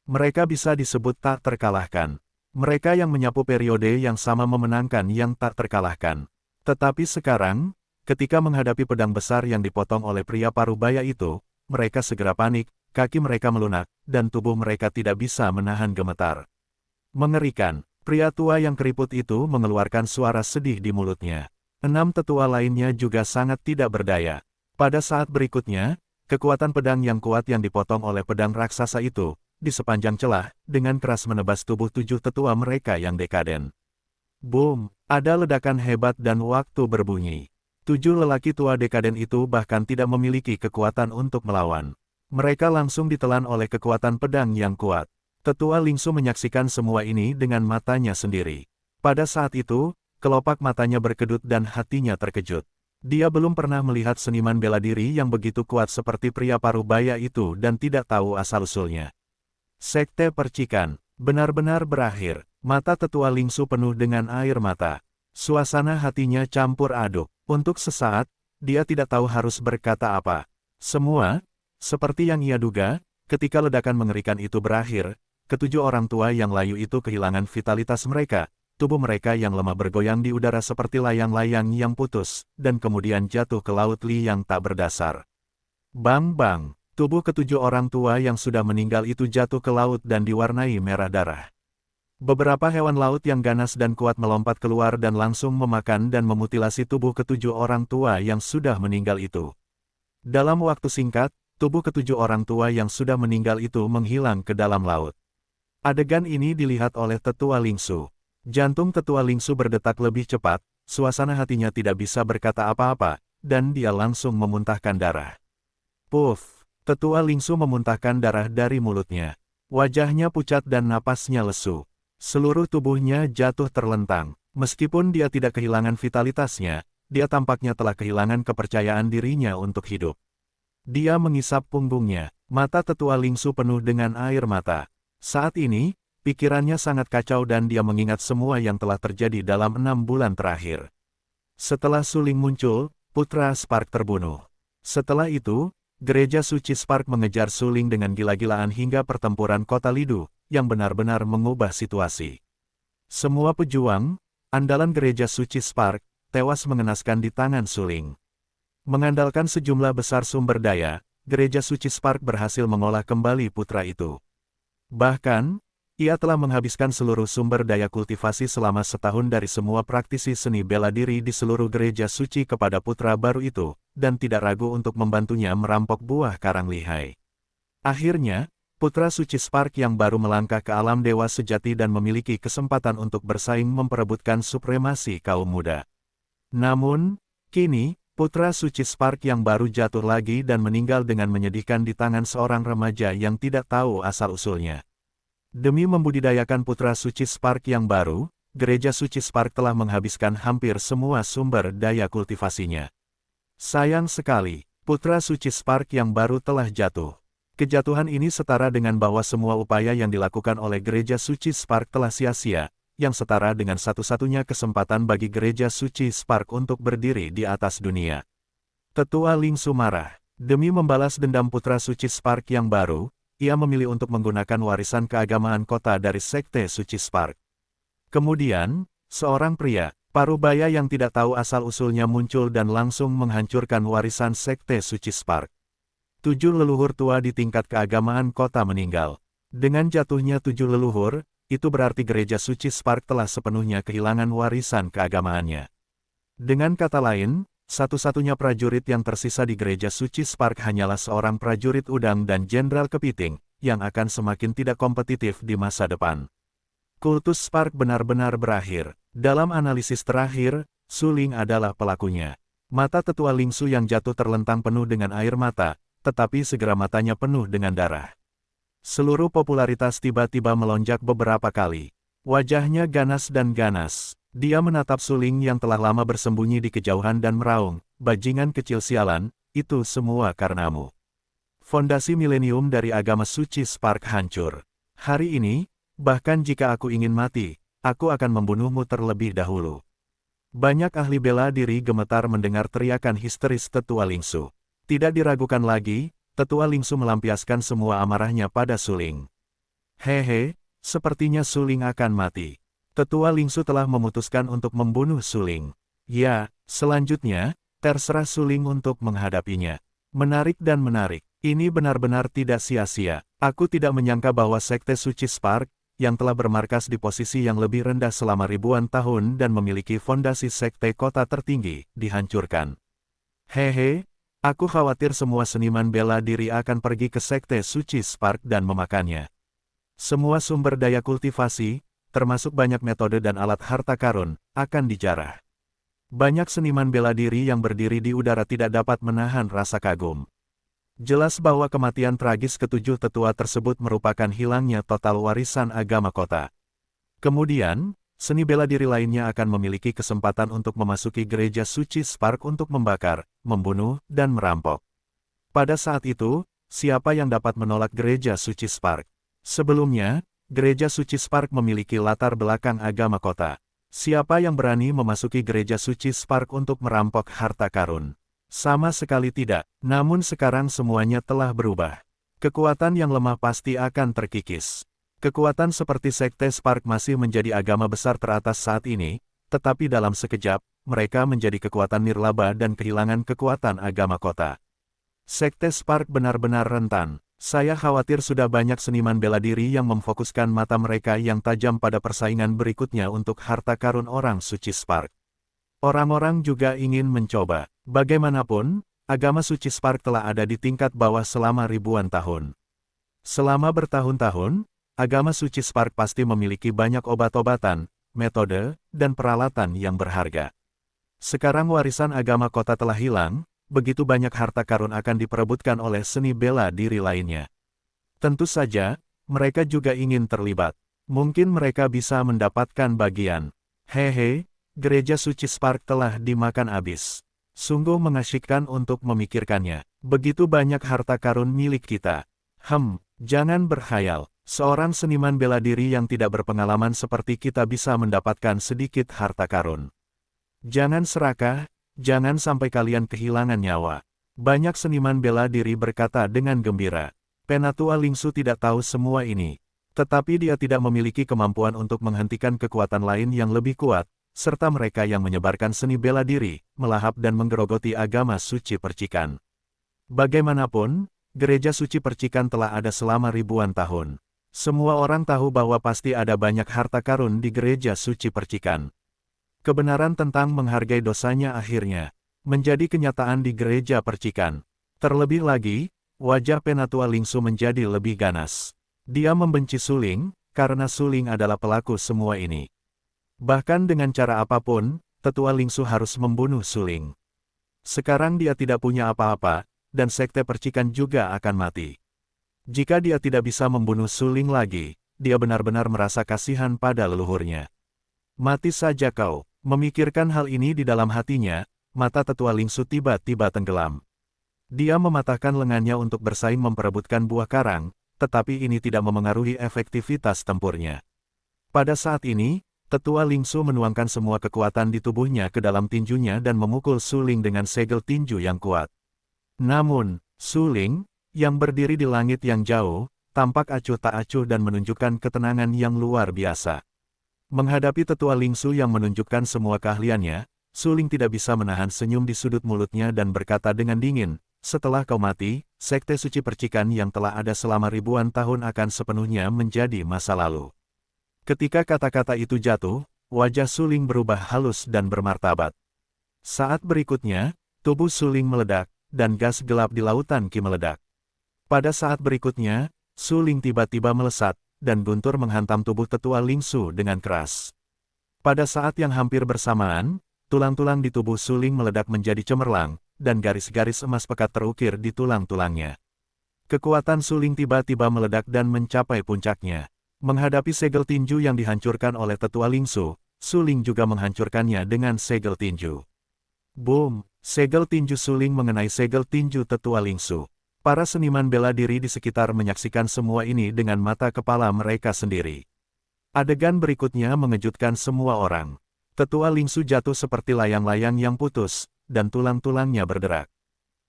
Mereka bisa disebut tak terkalahkan. Mereka yang menyapu periode yang sama memenangkan yang tak terkalahkan. Tetapi sekarang, ketika menghadapi pedang besar yang dipotong oleh pria parubaya itu, mereka segera panik, kaki mereka melunak, dan tubuh mereka tidak bisa menahan gemetar. Mengerikan, pria tua yang keriput itu mengeluarkan suara sedih di mulutnya. 6 tetua lainnya juga sangat tidak berdaya. Pada saat berikutnya, kekuatan pedang yang kuat yang dipotong oleh pedang raksasa itu, di sepanjang celah, dengan keras menebas tubuh 7 tetua mereka yang dekaden. Boom! Ada ledakan hebat dan waktu berbunyi. 7 lelaki tua dekaden itu bahkan tidak memiliki kekuatan untuk melawan. Mereka langsung ditelan oleh kekuatan pedang yang kuat. Tetua Lingsu menyaksikan semua ini dengan matanya sendiri. Pada saat itu, kelopak matanya berkedut dan hatinya terkejut. Dia belum pernah melihat seniman bela diri yang begitu kuat seperti pria parubaya itu dan tidak tahu asal-usulnya. Sekte Percikan benar-benar berakhir. Mata tetua Lingsu penuh dengan air mata. Suasana hatinya campur aduk. Untuk sesaat, dia tidak tahu harus berkata apa. Semua, seperti yang ia duga, ketika ledakan mengerikan itu berakhir, ketujuh orang tua yang layu itu kehilangan vitalitas mereka, tubuh mereka yang lemah bergoyang di udara seperti layang-layang yang putus, dan kemudian jatuh ke laut Li yang tak berdasar. Bang-bang, tubuh ketujuh orang tua yang sudah meninggal itu jatuh ke laut dan diwarnai merah darah. Beberapa hewan laut yang ganas dan kuat melompat keluar dan langsung memakan dan memutilasi tubuh ketujuh orang tua yang sudah meninggal itu. Dalam waktu singkat, tubuh ketujuh orang tua yang sudah meninggal itu menghilang ke dalam laut. Adegan ini dilihat oleh Tetua Lingsu. Jantung Tetua Lingsu berdetak lebih cepat, suasana hatinya tidak bisa berkata apa-apa, dan dia langsung memuntahkan darah. Puff! Tetua Lingsu memuntahkan darah dari mulutnya. Wajahnya pucat dan napasnya lesu. Seluruh tubuhnya jatuh terlentang. Meskipun dia tidak kehilangan vitalitasnya, dia tampaknya telah kehilangan kepercayaan dirinya untuk hidup. Dia mengisap punggungnya. Mata Tetua Lingsu penuh dengan air mata. Saat ini, pikirannya sangat kacau dan dia mengingat semua yang telah terjadi dalam 6 bulan terakhir. Setelah suling muncul, Putra Spark terbunuh. Setelah itu, Gereja Suci Spark mengejar suling dengan gila-gilaan hingga pertempuran kota Lidu, yang benar-benar mengubah situasi. Semua pejuang, andalan Gereja Suci Spark, tewas mengenaskan di tangan suling. Mengandalkan sejumlah besar sumber daya, Gereja Suci Spark berhasil mengolah kembali putra itu. Bahkan, ia telah menghabiskan seluruh sumber daya kultivasi selama setahun dari semua praktisi seni bela diri di seluruh Gereja Suci kepada putra baru itu, dan tidak ragu untuk membantunya merampok buah karang lihai. Akhirnya, Putra Suci Spark yang baru melangkah ke alam dewa sejati dan memiliki kesempatan untuk bersaing memperebutkan supremasi kaum muda. Namun, kini, Putra Suci Spark yang baru jatuh lagi dan meninggal dengan menyedihkan di tangan seorang remaja yang tidak tahu asal-usulnya. Demi membudidayakan Putra Suci Spark yang baru, Gereja Suci Spark telah menghabiskan hampir semua sumber daya kultivasinya. Sayang sekali, Putra Suci Spark yang baru telah jatuh. Kejatuhan ini setara dengan bahwa semua upaya yang dilakukan oleh Gereja Suci Spark telah sia-sia, yang setara dengan satu-satunya kesempatan bagi Gereja Suci Spark untuk berdiri di atas dunia. Tetua Lingsu marah. Demi membalas dendam Putra Suci Spark yang baru, ia memilih untuk menggunakan warisan keagamaan kota dari Sekte Suci Spark. Kemudian, seorang pria, parubaya yang tidak tahu asal-usulnya muncul dan langsung menghancurkan warisan Sekte Suci Spark. 7 leluhur tua di tingkat keagamaan kota meninggal. Dengan jatuhnya 7 leluhur, itu berarti Gereja Suci Spark telah sepenuhnya kehilangan warisan keagamaannya. Dengan kata lain, satu-satunya prajurit yang tersisa di Gereja Suci Spark hanyalah seorang prajurit udang dan jenderal kepiting, yang akan semakin tidak kompetitif di masa depan. Kultus Spark benar-benar berakhir. Dalam analisis terakhir, Suling adalah pelakunya. Mata Tetua Lingsu yang jatuh terlentang penuh dengan air mata, tetapi segera matanya penuh dengan darah. Seluruh popularitas tiba-tiba melonjak beberapa kali. Wajahnya ganas dan ganas. Dia menatap Suling yang telah lama bersembunyi di kejauhan dan meraung, "Bajingan kecil sialan, itu semua karenamu." Fondasi milenium dari agama suci Spark hancur. Hari ini, bahkan jika aku ingin mati, aku akan membunuhmu terlebih dahulu. Banyak ahli bela diri gemetar mendengar teriakan histeris Tetua Lingsu. Tidak diragukan lagi, Tetua Lingsu melampiaskan semua amarahnya pada Suling. Hehe, sepertinya Suling akan mati. Tetua Lingsu telah memutuskan untuk membunuh Suling. Ya, selanjutnya, terserah Suling untuk menghadapinya. Menarik dan menarik. Ini benar-benar tidak sia-sia. Aku tidak menyangka bahwa Sekte Suci Spark, yang telah bermarkas di posisi yang lebih rendah selama ribuan tahun dan memiliki fondasi sekte kota tertinggi, dihancurkan. Hehe. Aku khawatir semua seniman bela diri akan pergi ke Sekte Suci Spark dan memakannya. Semua sumber daya kultivasi, termasuk banyak metode dan alat harta karun, akan dijarah. Banyak seniman bela diri yang berdiri di udara tidak dapat menahan rasa kagum. Jelas bahwa kematian tragis ketujuh tetua tersebut merupakan hilangnya total warisan agama kota. Kemudian, seni bela diri lainnya akan memiliki kesempatan untuk memasuki Gereja Suci Spark untuk membakar, membunuh, dan merampok. Pada saat itu, siapa yang dapat menolak Gereja Suci Spark? Sebelumnya, Gereja Suci Spark memiliki latar belakang agama kota. Siapa yang berani memasuki Gereja Suci Spark untuk merampok harta karun? Sama sekali tidak, namun sekarang semuanya telah berubah. Kekuatan yang lemah pasti akan terkikis. Kekuatan seperti Sekte Spark masih menjadi agama besar teratas saat ini, tetapi dalam sekejap, mereka menjadi kekuatan nirlaba dan kehilangan kekuatan agama kota. Sekte Spark benar-benar rentan. Saya khawatir sudah banyak seniman bela diri yang memfokuskan mata mereka yang tajam pada persaingan berikutnya untuk harta karun orang suci Spark. Orang-orang juga ingin mencoba. Bagaimanapun, agama suci Spark telah ada di tingkat bawah selama ribuan tahun. Selama bertahun-tahun, agama suci Spark pasti memiliki banyak obat-obatan, metode, dan peralatan yang berharga. Sekarang warisan agama kota telah hilang, begitu banyak harta karun akan diperebutkan oleh seni bela diri lainnya. Tentu saja, mereka juga ingin terlibat. Mungkin mereka bisa mendapatkan bagian. Hehe, gereja suci Spark telah dimakan habis. Sungguh mengasyikkan untuk memikirkannya. Begitu banyak harta karun milik kita. Jangan berkhayal. Seorang seniman bela diri yang tidak berpengalaman seperti kita bisa mendapatkan sedikit harta karun. Jangan serakah. Jangan sampai kalian kehilangan nyawa. Banyak seniman bela diri berkata dengan gembira. Penatua Lingsu tidak tahu semua ini. Tetapi dia tidak memiliki kemampuan untuk menghentikan kekuatan lain yang lebih kuat, serta mereka yang menyebarkan seni bela diri, melahap dan menggerogoti agama suci percikan. Bagaimanapun, gereja suci percikan telah ada selama ribuan tahun. Semua orang tahu bahwa pasti ada banyak harta karun di gereja suci percikan. Kebenaran tentang menghargai dosanya akhirnya menjadi kenyataan di gereja percikan. Terlebih lagi, wajah Penatua Lingsu menjadi lebih ganas. Dia membenci Suling, karena Suling adalah pelaku semua ini. Bahkan dengan cara apapun, Tetua Lingsu harus membunuh Suling. Sekarang dia tidak punya apa-apa, dan sekte percikan juga akan mati. Jika dia tidak bisa membunuh Suling lagi, dia benar-benar merasa kasihan pada leluhurnya. Mati saja kau. Memikirkan hal ini di dalam hatinya, mata Tetua Lingsu tiba-tiba tenggelam. Dia mematahkan lengannya untuk bersaing memperebutkan buah karang, tetapi ini tidak memengaruhi efektivitas tempurnya. Pada saat ini, Tetua Lingsu menuangkan semua kekuatan di tubuhnya ke dalam tinjunya dan memukul Suling dengan segel tinju yang kuat. Namun, Suling, yang berdiri di langit yang jauh, tampak acuh tak acuh dan menunjukkan ketenangan yang luar biasa. Menghadapi Tetua Lingsu yang menunjukkan semua keahliannya, Suling tidak bisa menahan senyum di sudut mulutnya dan berkata dengan dingin, setelah kau mati, sekte suci percikan yang telah ada selama ribuan tahun akan sepenuhnya menjadi masa lalu. Ketika kata-kata itu jatuh, wajah Suling berubah halus dan bermartabat. Saat berikutnya, tubuh Suling meledak, dan gas gelap di lautan Qi meledak. Pada saat berikutnya, Suling tiba-tiba melesat, dan guntur menghantam tubuh Tetua Lingsu dengan keras. Pada saat yang hampir bersamaan, tulang-tulang di tubuh Suling meledak menjadi cemerlang, dan garis-garis emas pekat terukir di tulang-tulangnya. Kekuatan Suling tiba-tiba meledak dan mencapai puncaknya. Menghadapi segel tinju yang dihancurkan oleh Tetua Lingsu, Suling juga menghancurkannya dengan segel tinju. Boom! Segel tinju Suling mengenai segel tinju Tetua Lingsu. Para seniman bela diri di sekitar menyaksikan semua ini dengan mata kepala mereka sendiri. Adegan berikutnya mengejutkan semua orang. Tetua Lingsu jatuh seperti layang-layang yang putus, dan tulang-tulangnya berderak.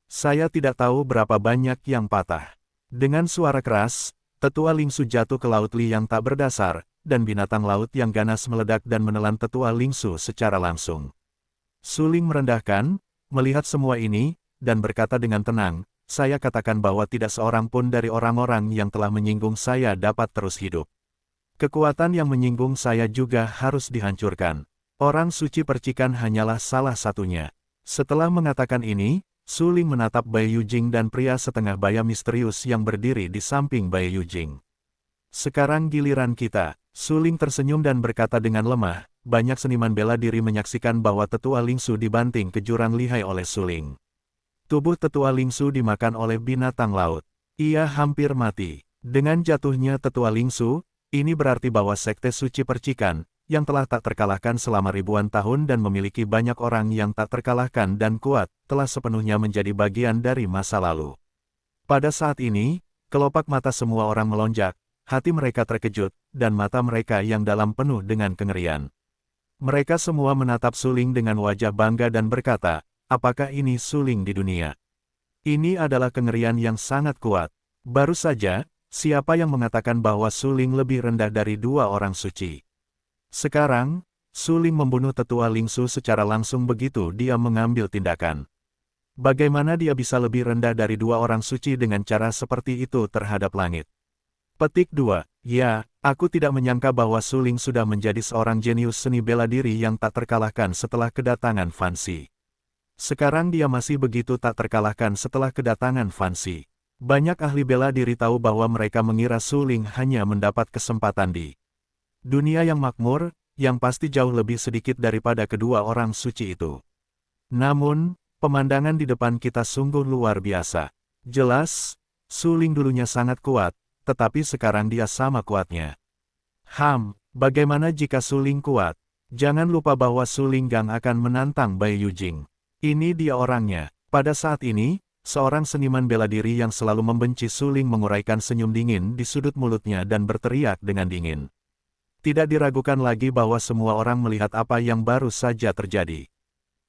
Saya tidak tahu berapa banyak yang patah. Dengan suara keras, Tetua Lingsu jatuh ke laut Li yang tak berdasar, dan binatang laut yang ganas meledak dan menelan Tetua Lingsu secara langsung. Suling merendahkan, melihat semua ini, dan berkata dengan tenang, saya katakan bahwa tidak seorang pun dari orang-orang yang telah menyinggung saya dapat terus hidup. Kekuatan yang menyinggung saya juga harus dihancurkan. Orang suci percikan hanyalah salah satunya. Setelah mengatakan ini, Suling menatap Bai Yujing dan pria setengah baya misterius yang berdiri di samping Bai Yujing. Sekarang giliran kita. Suling tersenyum dan berkata dengan lemah, banyak seniman bela diri menyaksikan bahwa Tetua Lingsu dibanting ke jurang lihai oleh Suling. Tubuh Tetua Lingsu dimakan oleh binatang laut. Ia hampir mati. Dengan jatuhnya Tetua Lingsu, ini berarti bahwa sekte suci percikan, yang telah tak terkalahkan selama ribuan tahun dan memiliki banyak orang yang tak terkalahkan dan kuat, telah sepenuhnya menjadi bagian dari masa lalu. Pada saat ini, kelopak mata semua orang melonjak, hati mereka terkejut, dan mata mereka yang dalam penuh dengan kengerian. Mereka semua menatap Suling dengan wajah bangga dan berkata, apakah ini Suling di dunia? Ini adalah kengerian yang sangat kuat. Baru saja, siapa yang mengatakan bahwa Su Ling lebih rendah dari dua orang suci? Sekarang, Su Ling membunuh tetua Ling Su secara langsung begitu dia mengambil tindakan. Bagaimana dia bisa lebih rendah dari dua orang suci dengan cara seperti itu terhadap langit? Petik 2. Ya, aku tidak menyangka bahwa Su Ling sudah menjadi seorang jenius seni bela diri yang tak terkalahkan setelah kedatangan Fan Xi. Sekarang dia masih begitu tak terkalahkan setelah kedatangan Fan Xi. Banyak ahli bela diri tahu bahwa mereka mengira Su Ling hanya mendapat kesempatan di dunia yang makmur, yang pasti jauh lebih sedikit daripada kedua orang suci itu. Namun, pemandangan di depan kita sungguh luar biasa. Jelas, Su Ling dulunya sangat kuat, tetapi sekarang dia sama kuatnya. Bagaimana jika Su Ling kuat? Jangan lupa bahwa Su Ling Gang akan menantang Bai Yujing. Ini dia orangnya. Pada saat ini, seorang seniman bela diri yang selalu membenci Su Ling menguraikan senyum dingin di sudut mulutnya dan berteriak dengan dingin. Tidak diragukan lagi bahwa semua orang melihat apa yang baru saja terjadi.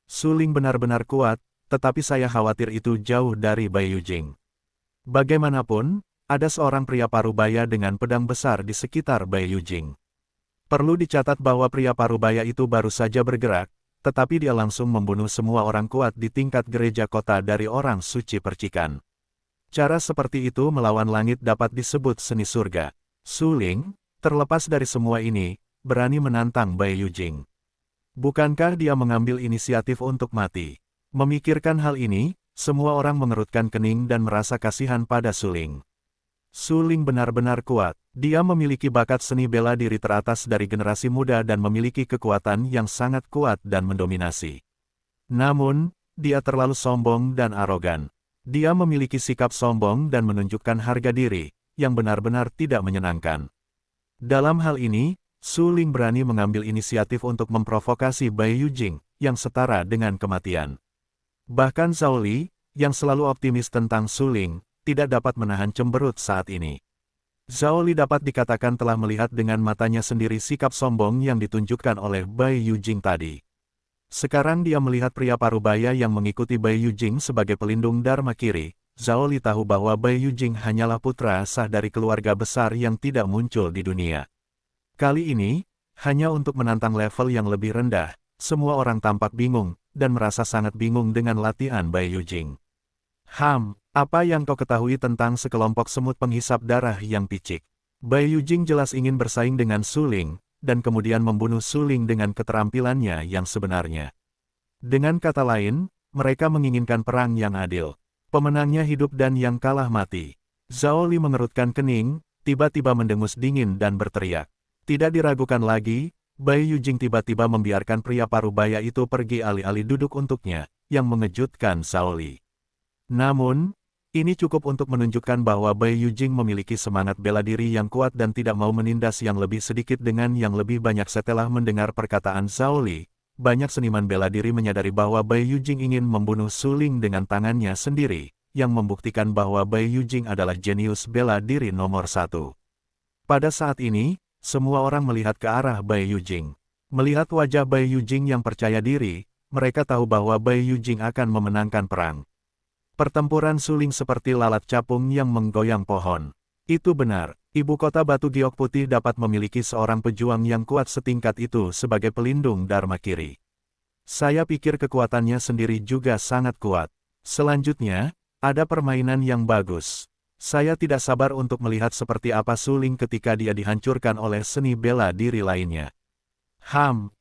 Su Ling benar-benar kuat, tetapi saya khawatir itu jauh dari Bai Yujing. Bagaimanapun, ada seorang pria parubaya dengan pedang besar di sekitar Bai Yujing. Perlu dicatat bahwa pria parubaya itu baru saja bergerak, tetapi dia langsung membunuh semua orang kuat di tingkat gereja kota dari orang suci percikan. Cara seperti itu melawan langit dapat disebut seni surga. Su Ling, terlepas dari semua ini, berani menantang Bai Yujing. Bukankah dia mengambil inisiatif untuk mati? Memikirkan hal ini, semua orang mengerutkan kening dan merasa kasihan pada Su Ling. Su Ling benar-benar kuat. Dia memiliki bakat seni bela diri teratas dari generasi muda dan memiliki kekuatan yang sangat kuat dan mendominasi. Namun, dia terlalu sombong dan arogan. Dia memiliki sikap sombong dan menunjukkan harga diri, yang benar-benar tidak menyenangkan. Dalam hal ini, Su Ling berani mengambil inisiatif untuk memprovokasi Bai Yujing, yang setara dengan kematian. Bahkan Zhao Li, yang selalu optimis tentang Su Ling, tidak dapat menahan cemberut saat ini. Zhao Li dapat dikatakan telah melihat dengan matanya sendiri sikap sombong yang ditunjukkan oleh Bai Yujing tadi. Sekarang dia melihat pria parubaya yang mengikuti Bai Yujing sebagai pelindung Dharma Kiri. Zhao Li tahu bahwa Bai Yujing hanyalah putra sah dari keluarga besar yang tidak muncul di dunia. Kali ini, hanya untuk menantang level yang lebih rendah, semua orang tampak bingung, dan merasa sangat bingung dengan latihan Bai Yujing. Apa yang kau ketahui tentang sekelompok semut penghisap darah yang picik? Bai Yujing jelas ingin bersaing dengan Su Ling, dan kemudian membunuh Su Ling dengan keterampilannya yang sebenarnya. Dengan kata lain, mereka menginginkan perang yang adil. Pemenangnya hidup dan yang kalah mati. Zhao Li mengerutkan kening, tiba-tiba mendengus dingin dan berteriak. Tidak diragukan lagi, Bai Yujing tiba-tiba membiarkan pria parubaya itu pergi alih-alih duduk untuknya, yang mengejutkan Zhao Li. Namun, ini cukup untuk menunjukkan bahwa Bai Yujing memiliki semangat bela diri yang kuat dan tidak mau menindas yang lebih sedikit dengan yang lebih banyak. Setelah mendengar perkataan Zhao Li, banyak seniman bela diri menyadari bahwa Bai Yujing ingin membunuh Su Ling dengan tangannya sendiri, yang membuktikan bahwa Bai Yujing adalah jenius bela diri nomor 1. Pada saat ini, semua orang melihat ke arah Bai Yujing. Melihat wajah Bai Yujing yang percaya diri, mereka tahu bahwa Bai Yujing akan memenangkan perang. Pertempuran Su Ling seperti lalat capung yang menggoyang pohon. Itu benar, ibu kota batu giok putih dapat memiliki seorang pejuang yang kuat setingkat itu sebagai pelindung Dharma Kiri. Saya pikir kekuatannya sendiri juga sangat kuat. Selanjutnya, ada permainan yang bagus. Saya tidak sabar untuk melihat seperti apa Su Ling ketika dia dihancurkan oleh seni bela diri lainnya.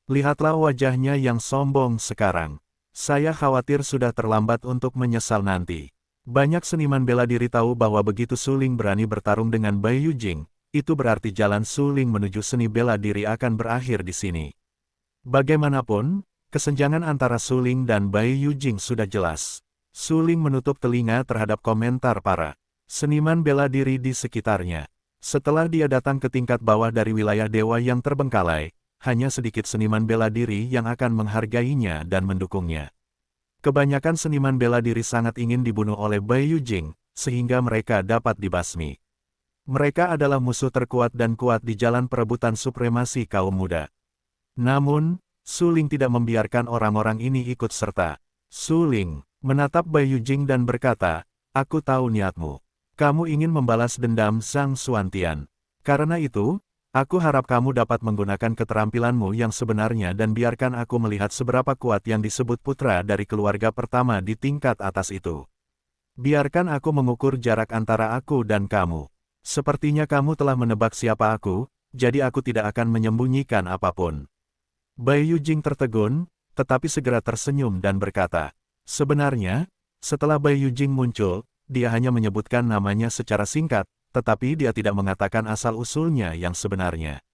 Lihatlah wajahnya yang sombong sekarang. Saya khawatir sudah terlambat untuk menyesal nanti. Banyak seniman bela diri tahu bahwa begitu Su Ling berani bertarung dengan Bai Yujing, itu berarti jalan Su Ling menuju seni bela diri akan berakhir di sini. Bagaimanapun, kesenjangan antara Su Ling dan Bai Yujing sudah jelas. Su Ling menutup telinga terhadap komentar para seniman bela diri di sekitarnya. Setelah dia datang ke tingkat bawah dari wilayah dewa yang terbengkalai, hanya sedikit seniman bela diri yang akan menghargainya dan mendukungnya. Kebanyakan seniman bela diri sangat ingin dibunuh oleh Bai Yujing, sehingga mereka dapat dibasmi. Mereka adalah musuh terkuat dan kuat di jalan perebutan supremasi kaum muda. Namun, Su Ling tidak membiarkan orang-orang ini ikut serta. Su Ling menatap Bai Yujing dan berkata, "Aku tahu niatmu. Kamu ingin membalas dendam Zhang Xuantian. Karena itu, aku harap kamu dapat menggunakan keterampilanmu yang sebenarnya dan biarkan aku melihat seberapa kuat yang disebut putra dari keluarga pertama di tingkat atas itu. Biarkan aku mengukur jarak antara aku dan kamu. Sepertinya kamu telah menebak siapa aku, jadi aku tidak akan menyembunyikan apapun. Bai Yujing tertegun, tetapi segera tersenyum dan berkata, sebenarnya, setelah Bai Yujing muncul, dia hanya menyebutkan namanya secara singkat, tetapi dia tidak mengatakan asal-usulnya yang sebenarnya.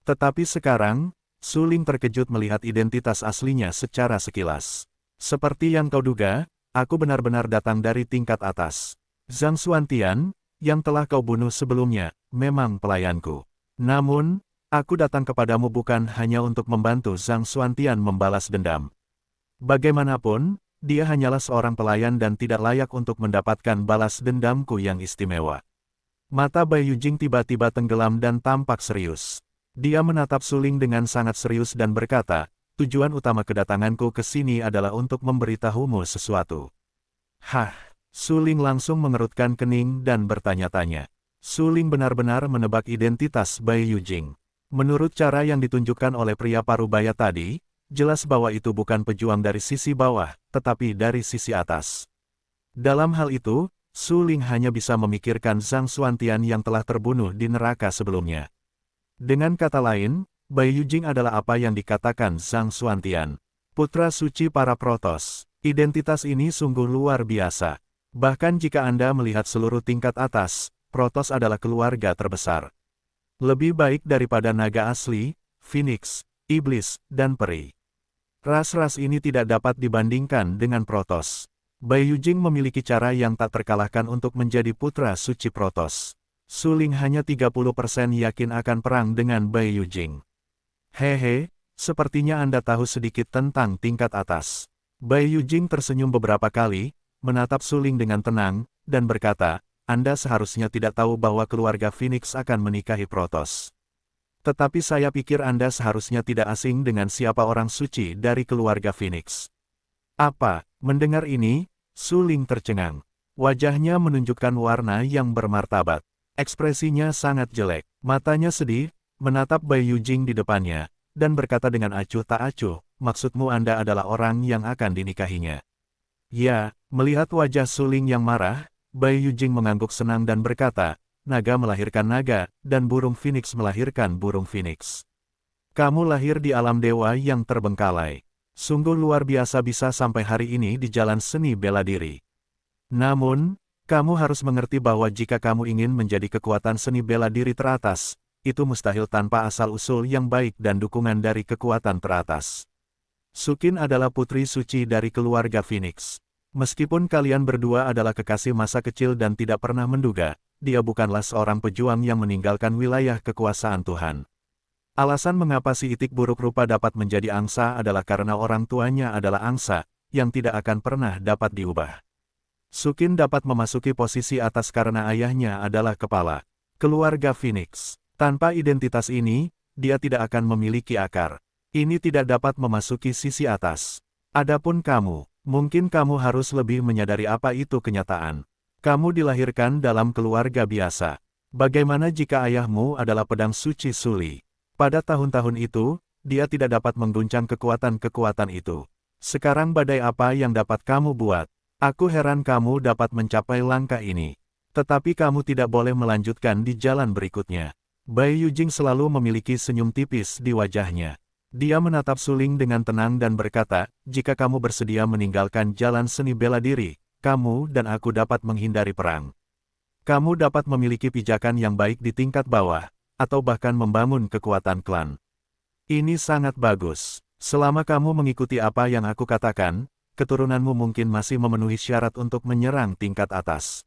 Tetapi sekarang, Su Ling terkejut melihat identitas aslinya secara sekilas. Seperti yang kau duga, aku benar-benar datang dari tingkat atas. Zhang Xuantian, yang telah kau bunuh sebelumnya, memang pelayanku. Namun, aku datang kepadamu bukan hanya untuk membantu Zhang Xuantian membalas dendam. Bagaimanapun, dia hanyalah seorang pelayan dan tidak layak untuk mendapatkan balas dendamku yang istimewa. Mata Bai Yujing tiba-tiba tenggelam dan tampak serius. Dia menatap Su Ling dengan sangat serius dan berkata, tujuan utama kedatanganku ke sini adalah untuk memberitahumu sesuatu. Hah, Su Ling langsung mengerutkan kening dan bertanya-tanya. Su Ling benar-benar menebak identitas Bai Yujing. Menurut cara yang ditunjukkan oleh pria parubaya tadi, jelas bahwa itu bukan pejuang dari sisi bawah, tetapi dari sisi atas. Dalam hal itu, Su Ling hanya bisa memikirkan Zhang Xuantian yang telah terbunuh di neraka sebelumnya. Dengan kata lain, Bai Yujing adalah apa yang dikatakan Zhang Xuantian. Putra suci para Protoss. Identitas ini sungguh luar biasa. Bahkan jika Anda melihat seluruh tingkat atas, Protoss adalah keluarga terbesar. Lebih baik daripada naga asli, Phoenix, iblis, dan peri. Ras-ras ini tidak dapat dibandingkan dengan Protoss. Bai Yujing memiliki cara yang tak terkalahkan untuk menjadi putra suci Protoss. Su Ling hanya 30% yakin akan perang dengan Bai Yujing. Hehe, sepertinya Anda tahu sedikit tentang tingkat atas. Bai Yujing tersenyum beberapa kali, menatap Su Ling dengan tenang, dan berkata, Anda seharusnya tidak tahu bahwa keluarga Phoenix akan menikahi Protoss. Tetapi saya pikir Anda seharusnya tidak asing dengan siapa orang suci dari keluarga Phoenix. Apa? Mendengar ini, Su Ling tercengang. Wajahnya menunjukkan warna yang bermartabat. Ekspresinya sangat jelek. Matanya sedih, menatap Bai Yujing di depannya, dan berkata dengan acuh tak acuh, maksudmu Anda adalah orang yang akan dinikahinya. Ya, melihat wajah Su Ling yang marah, Bai Yujing mengangguk senang dan berkata, naga melahirkan naga, dan burung Phoenix melahirkan burung Phoenix. Kamu lahir di alam dewa yang terbengkalai. Sungguh luar biasa bisa sampai hari ini di jalan seni bela diri. Namun, kamu harus mengerti bahwa jika kamu ingin menjadi kekuatan seni bela diri teratas, itu mustahil tanpa asal-usul yang baik dan dukungan dari kekuatan teratas. Su Qin adalah putri suci dari keluarga Phoenix. Meskipun kalian berdua adalah kekasih masa kecil dan tidak pernah menduga, dia bukanlah seorang pejuang yang meninggalkan wilayah kekuasaan Tuhan. Alasan mengapa si itik buruk rupa dapat menjadi angsa adalah karena orang tuanya adalah angsa, yang tidak akan pernah dapat diubah. Su Qin dapat memasuki posisi atas karena ayahnya adalah kepala keluarga Phoenix. Tanpa identitas ini, dia tidak akan memiliki akar. Ini tidak dapat memasuki sisi atas. Adapun kamu, mungkin kamu harus lebih menyadari apa itu kenyataan. Kamu dilahirkan dalam keluarga biasa. Bagaimana jika ayahmu adalah pedang suci Suli? Pada tahun-tahun itu, dia tidak dapat mengguncang kekuatan-kekuatan itu. Sekarang badai apa yang dapat kamu buat? Aku heran kamu dapat mencapai langkah ini. Tetapi kamu tidak boleh melanjutkan di jalan berikutnya. Bai Yujing selalu memiliki senyum tipis di wajahnya. Dia menatap Su Ling dengan tenang dan berkata, jika kamu bersedia meninggalkan jalan seni bela diri, kamu dan aku dapat menghindari perang. Kamu dapat memiliki pijakan yang baik di tingkat bawah, atau bahkan membangun kekuatan klan. Ini sangat bagus. Selama kamu mengikuti apa yang aku katakan, keturunanmu mungkin masih memenuhi syarat untuk menyerang tingkat atas.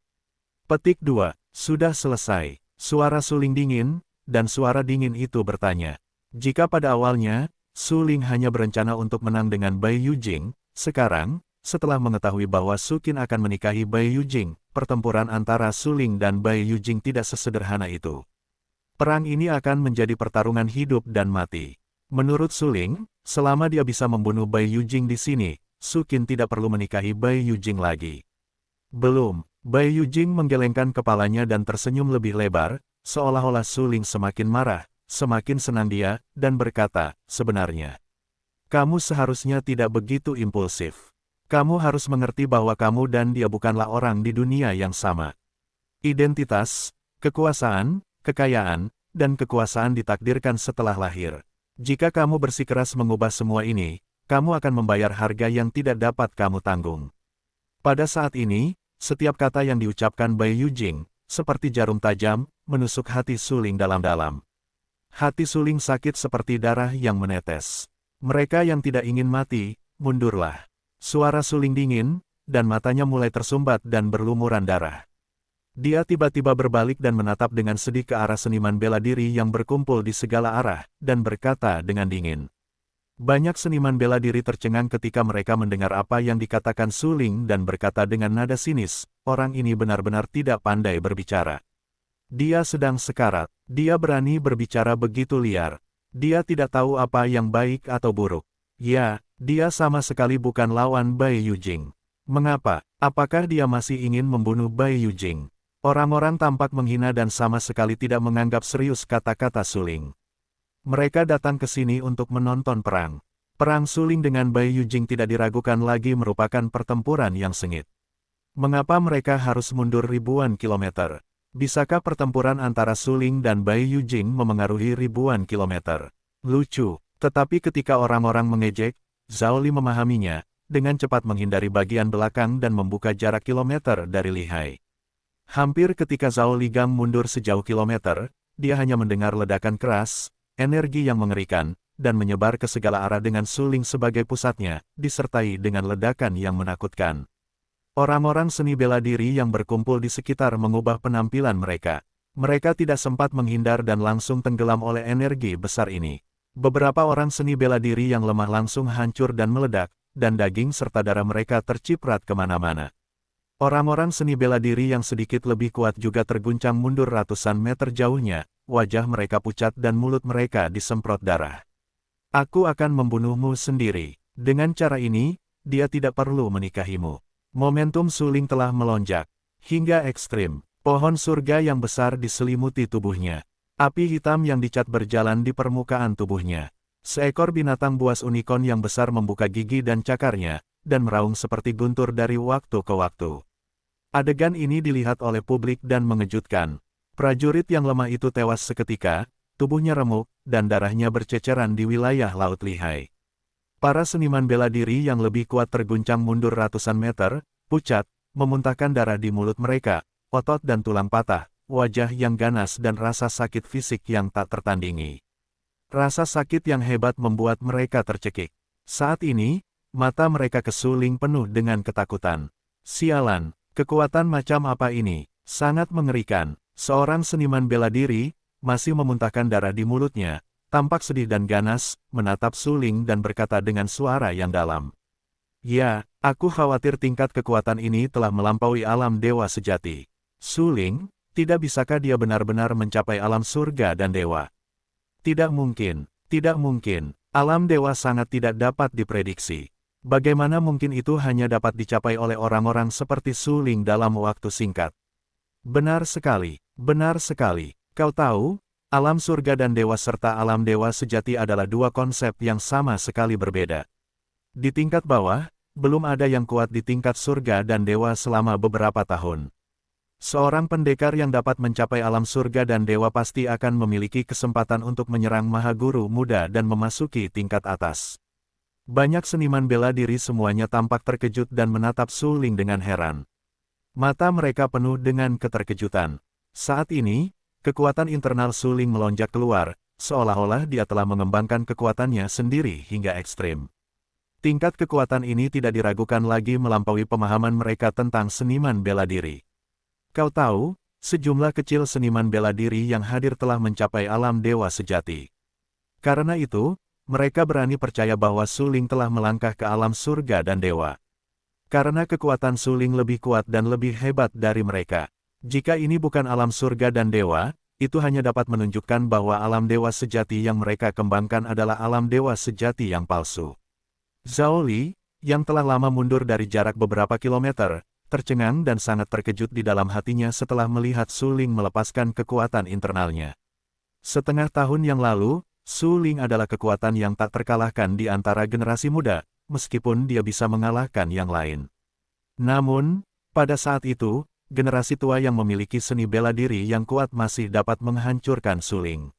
Petik 2. Sudah selesai. Suara Su Ling dingin, dan suara dingin itu bertanya. Jika pada awalnya, Su Ling hanya berencana untuk menang dengan Bai Yujing, sekarang, setelah mengetahui bahwa Su Qin akan menikahi Bai Yujing, pertempuran antara Su Ling dan Bai Yujing tidak sesederhana itu. Perang ini akan menjadi pertarungan hidup dan mati. Menurut Su Ling, selama dia bisa membunuh Bai Yujing di sini, Su Qin tidak perlu menikahi Bai Yujing lagi. Belum, Bai Yujing menggelengkan kepalanya dan tersenyum lebih lebar, seolah-olah Su Ling semakin marah, semakin senang dia, dan berkata, sebenarnya, kamu seharusnya tidak begitu impulsif. Kamu harus mengerti bahwa kamu dan dia bukanlah orang di dunia yang sama. Identitas, kekuasaan, kekayaan, dan kekuasaan ditakdirkan setelah lahir. Jika kamu bersikeras mengubah semua ini, kamu akan membayar harga yang tidak dapat kamu tanggung. Pada saat ini, setiap kata yang diucapkan Bai Yujing, seperti jarum tajam, menusuk hati Su Ling dalam-dalam. Hati Su Ling sakit seperti darah yang menetes. Mereka yang tidak ingin mati, mundurlah. Suara Su Ling dingin, dan matanya mulai tersumbat dan berlumuran darah. Dia tiba-tiba berbalik dan menatap dengan sedih ke arah seniman bela diri yang berkumpul di segala arah, dan berkata dengan dingin. Banyak seniman bela diri tercengang ketika mereka mendengar apa yang dikatakan Su Ling dan berkata dengan nada sinis, orang ini benar-benar tidak pandai berbicara. Dia sedang sekarat, dia berani berbicara begitu liar. Dia tidak tahu apa yang baik atau buruk. Ya, dia sama sekali bukan lawan Bai Yujing. Mengapa? Apakah dia masih ingin membunuh Bai Yujing? Orang-orang tampak menghina dan sama sekali tidak menganggap serius kata-kata Su Ling. Mereka datang ke sini untuk menonton perang. Perang Su Ling dengan Bai Yujing tidak diragukan lagi merupakan pertempuran yang sengit. Mengapa mereka harus mundur ribuan kilometer? Bisakah pertempuran antara Su Ling dan Bai Yujing memengaruhi ribuan kilometer? Lucu, tetapi ketika orang-orang mengejek, Zhao Li memahaminya, dengan cepat menghindari bagian belakang dan membuka jarak kilometer dari Li Hai. Hampir ketika Zhao Li Gang mundur sejauh kilometer, dia hanya mendengar ledakan keras, energi yang mengerikan, dan menyebar ke segala arah dengan Su Ling sebagai pusatnya, disertai dengan ledakan yang menakutkan. Orang-orang seni bela diri yang berkumpul di sekitar mengubah penampilan mereka. Mereka tidak sempat menghindar dan langsung tenggelam oleh energi besar ini. Beberapa orang seni bela diri yang lemah langsung hancur dan meledak, dan daging serta darah mereka terciprat kemana-mana. Orang-orang seni bela diri yang sedikit lebih kuat juga terguncang mundur ratusan meter jauhnya, wajah mereka pucat dan mulut mereka disemprot darah. Aku akan membunuhmu sendiri. Dengan cara ini, dia tidak perlu menikahimu. Momentum Su Ling telah melonjak hingga ekstrim. Pohon surga yang besar diselimuti tubuhnya. Api hitam yang dicat berjalan di permukaan tubuhnya. Seekor binatang buas unicorn yang besar membuka gigi dan cakarnya, dan meraung seperti guntur dari waktu ke waktu. Adegan ini dilihat oleh publik dan mengejutkan. Prajurit yang lemah itu tewas seketika, tubuhnya remuk, dan darahnya berceceran di wilayah Laut Li Hai. Para seniman bela diri yang lebih kuat terguncang mundur ratusan meter, pucat, memuntahkan darah di mulut mereka, otot dan tulang patah, wajah yang ganas dan rasa sakit fisik yang tak tertandingi. Rasa sakit yang hebat membuat mereka tercekik. Saat ini, mata mereka ke Su Ling penuh dengan ketakutan. Sialan, kekuatan macam apa ini? Sangat mengerikan. Seorang seniman bela diri, masih memuntahkan darah di mulutnya, tampak sedih dan ganas, menatap Su Ling dan berkata dengan suara yang dalam. Ya, aku khawatir tingkat kekuatan ini telah melampaui alam dewa sejati. Su Ling, tidak bisakah dia benar-benar mencapai alam surga dan dewa? Tidak mungkin, tidak mungkin. Alam dewa sangat tidak dapat diprediksi. Bagaimana mungkin itu hanya dapat dicapai oleh orang-orang seperti Su Ling dalam waktu singkat? Benar sekali, benar sekali. Kau tahu, alam surga dan dewa serta alam dewa sejati adalah dua konsep yang sama sekali berbeda. Di tingkat bawah, belum ada yang kuat di tingkat surga dan dewa selama beberapa tahun. Seorang pendekar yang dapat mencapai alam surga dan dewa pasti akan memiliki kesempatan untuk menyerang Maha Guru muda dan memasuki tingkat atas. Banyak seniman bela diri semuanya tampak terkejut dan menatap Su Ling dengan heran. Mata mereka penuh dengan keterkejutan. Saat ini, kekuatan internal Su Ling melonjak keluar, seolah-olah dia telah mengembangkan kekuatannya sendiri hingga ekstrim. Tingkat kekuatan ini tidak diragukan lagi melampaui pemahaman mereka tentang seniman bela diri. Kau tahu, sejumlah kecil seniman bela diri yang hadir telah mencapai alam dewa sejati. Karena itu, mereka berani percaya bahwa Su Ling telah melangkah ke alam surga dan dewa. Karena kekuatan Su Ling lebih kuat dan lebih hebat dari mereka. Jika ini bukan alam surga dan dewa, itu hanya dapat menunjukkan bahwa alam dewa sejati yang mereka kembangkan adalah alam dewa sejati yang palsu. Zhao Li, yang telah lama mundur dari jarak beberapa kilometer, tercengang dan sangat terkejut di dalam hatinya setelah melihat Su Ling melepaskan kekuatan internalnya. Setengah tahun yang lalu, Su Ling adalah kekuatan yang tak terkalahkan di antara generasi muda, meskipun dia bisa mengalahkan yang lain. Namun, pada saat itu, generasi tua yang memiliki seni bela diri yang kuat masih dapat menghancurkan Su Ling.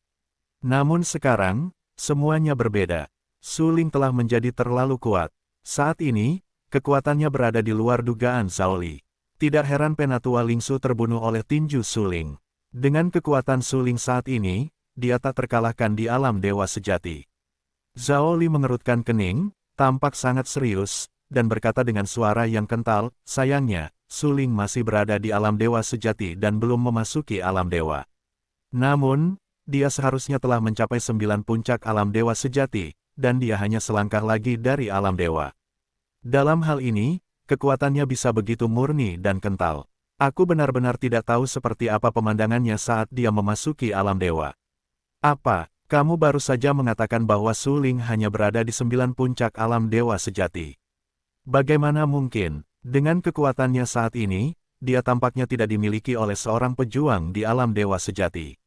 Namun sekarang, semuanya berbeda. Su Ling telah menjadi terlalu kuat. Saat ini, kekuatannya berada di luar dugaan Zhao Li. Tidak heran Penatua Lingsu terbunuh oleh tinju Su Ling. Dengan kekuatan Su Ling saat ini, dia tak terkalahkan di alam dewa sejati. Zhao Li mengerutkan kening, tampak sangat serius, dan berkata dengan suara yang kental, sayangnya, Su Ling masih berada di alam dewa sejati dan belum memasuki alam dewa. Namun, dia seharusnya telah mencapai 9 puncak alam dewa sejati, dan dia hanya selangkah lagi dari alam dewa. Dalam hal ini, kekuatannya bisa begitu murni dan kental. Aku benar-benar tidak tahu seperti apa pemandangannya saat dia memasuki alam dewa. Apa, kamu baru saja mengatakan bahwa Su Ling hanya berada di 9 puncak alam dewa sejati? Bagaimana mungkin, dengan kekuatannya saat ini, dia tampaknya tidak dimiliki oleh seorang pejuang di alam dewa sejati.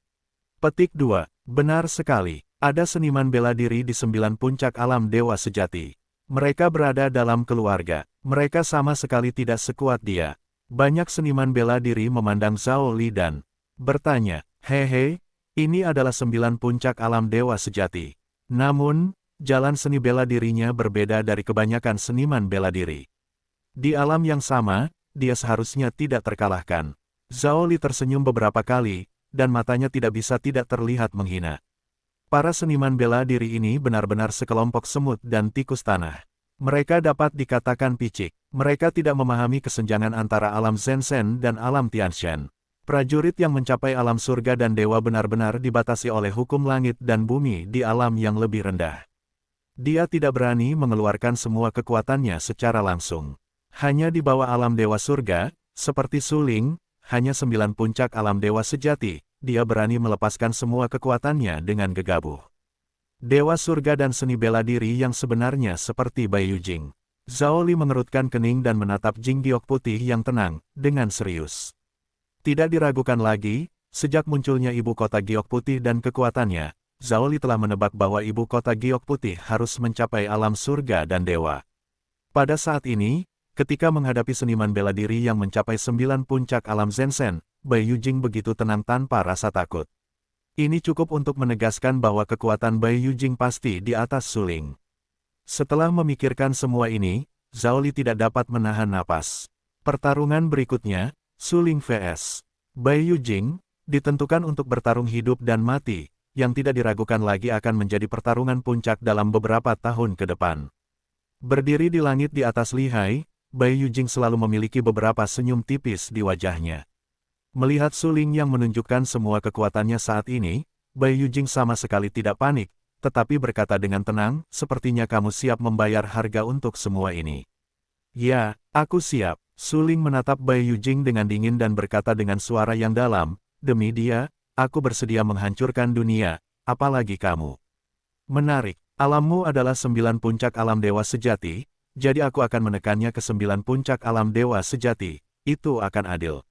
Petik 2, benar sekali. Ada seniman bela diri di 9 puncak alam dewa sejati. Mereka berada dalam keluarga. Mereka sama sekali tidak sekuat dia. Banyak seniman bela diri memandang Zhao Li dan bertanya, hehe, ini adalah 9 puncak alam dewa sejati. Namun, jalan seni bela dirinya berbeda dari kebanyakan seniman bela diri. Di alam yang sama, dia seharusnya tidak terkalahkan. Zhao Li tersenyum beberapa kali, dan matanya tidak bisa tidak terlihat menghina. Para seniman bela diri ini benar-benar sekelompok semut dan tikus tanah. Mereka dapat dikatakan picik. Mereka tidak memahami kesenjangan antara alam Zhensen dan alam Tianshan. Prajurit yang mencapai alam surga dan dewa benar-benar dibatasi oleh hukum langit dan bumi di alam yang lebih rendah. Dia tidak berani mengeluarkan semua kekuatannya secara langsung. Hanya di bawah alam dewa surga, seperti Su Ling, hanya 9 puncak alam dewa sejati, dia berani melepaskan semua kekuatannya dengan gegabah. Dewa surga dan seni bela diri yang sebenarnya seperti Bai Yujing. Zhao Li mengerutkan kening dan menatap Jing Giok putih yang tenang, dengan serius. Tidak diragukan lagi, sejak munculnya ibu kota Giok putih dan kekuatannya, Zhao Li telah menebak bahwa ibu kota Giok putih harus mencapai alam surga dan dewa. Pada saat ini, ketika menghadapi seniman bela diri yang mencapai 9 puncak alam Zhensen, Bai Yujing begitu tenang tanpa rasa takut. Ini cukup untuk menegaskan bahwa kekuatan Bai Yujing pasti di atas Su Ling. Setelah memikirkan semua ini, Zhao Li tidak dapat menahan napas. Pertarungan berikutnya, Su Ling vs. Bai Yujing, ditentukan untuk bertarung hidup dan mati, yang tidak diragukan lagi akan menjadi pertarungan puncak dalam beberapa tahun ke depan. Berdiri di langit di atas lihai, Bai Yujing selalu memiliki beberapa senyum tipis di wajahnya. Melihat Su Ling yang menunjukkan semua kekuatannya saat ini, Bai Yujing sama sekali tidak panik, tetapi berkata dengan tenang, sepertinya kamu siap membayar harga untuk semua ini. Ya, aku siap. Su Ling menatap Bai Yujing dengan dingin dan berkata dengan suara yang dalam, demi dia, aku bersedia menghancurkan dunia, apalagi kamu. Menarik, alammu adalah 9 puncak alam dewa sejati, jadi aku akan menekannya ke 9 puncak alam dewa sejati, itu akan adil.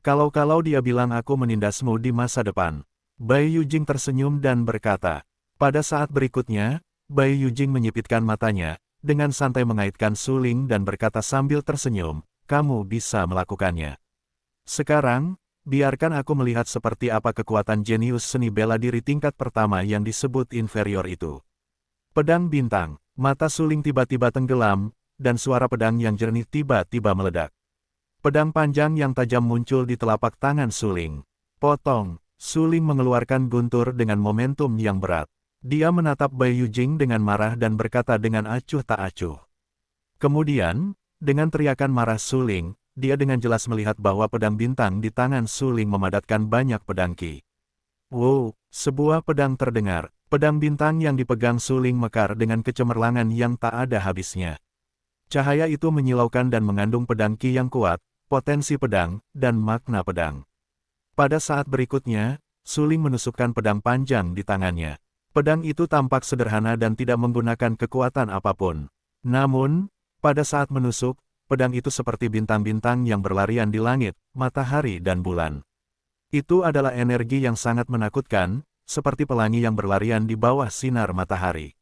Kalau dia bilang aku menindasmu di masa depan. Bai Yujing tersenyum dan berkata. Pada saat berikutnya, Bai Yujing menyipitkan matanya, dengan santai mengaitkan Su Ling dan berkata sambil tersenyum, kamu bisa melakukannya. Sekarang, biarkan aku melihat seperti apa kekuatan jenius seni bela diri tingkat pertama yang disebut inferior itu. Pedang bintang, mata Su Ling tiba-tiba tenggelam, dan suara pedang yang jernih tiba-tiba meledak. Pedang panjang yang tajam muncul di telapak tangan Su Ling. Potong, Su Ling mengeluarkan guntur dengan momentum yang berat. Dia menatap Bai Yujing dengan marah dan berkata dengan acuh tak acuh. Kemudian, dengan teriakan marah Su Ling, dia dengan jelas melihat bahwa pedang bintang di tangan Su Ling memadatkan banyak pedang ki. Wow, sebuah pedang terdengar. Pedang bintang yang dipegang Su Ling mekar dengan kecemerlangan yang tak ada habisnya. Cahaya itu menyilaukan dan mengandung pedang ki yang kuat, potensi pedang, dan makna pedang. Pada saat berikutnya, Su Ling menusukkan pedang panjang di tangannya. Pedang itu tampak sederhana dan tidak menggunakan kekuatan apapun. Namun, pada saat menusuk, pedang itu seperti bintang-bintang yang berlarian di langit, matahari dan bulan. Itu adalah energi yang sangat menakutkan, seperti pelangi yang berlarian di bawah sinar matahari.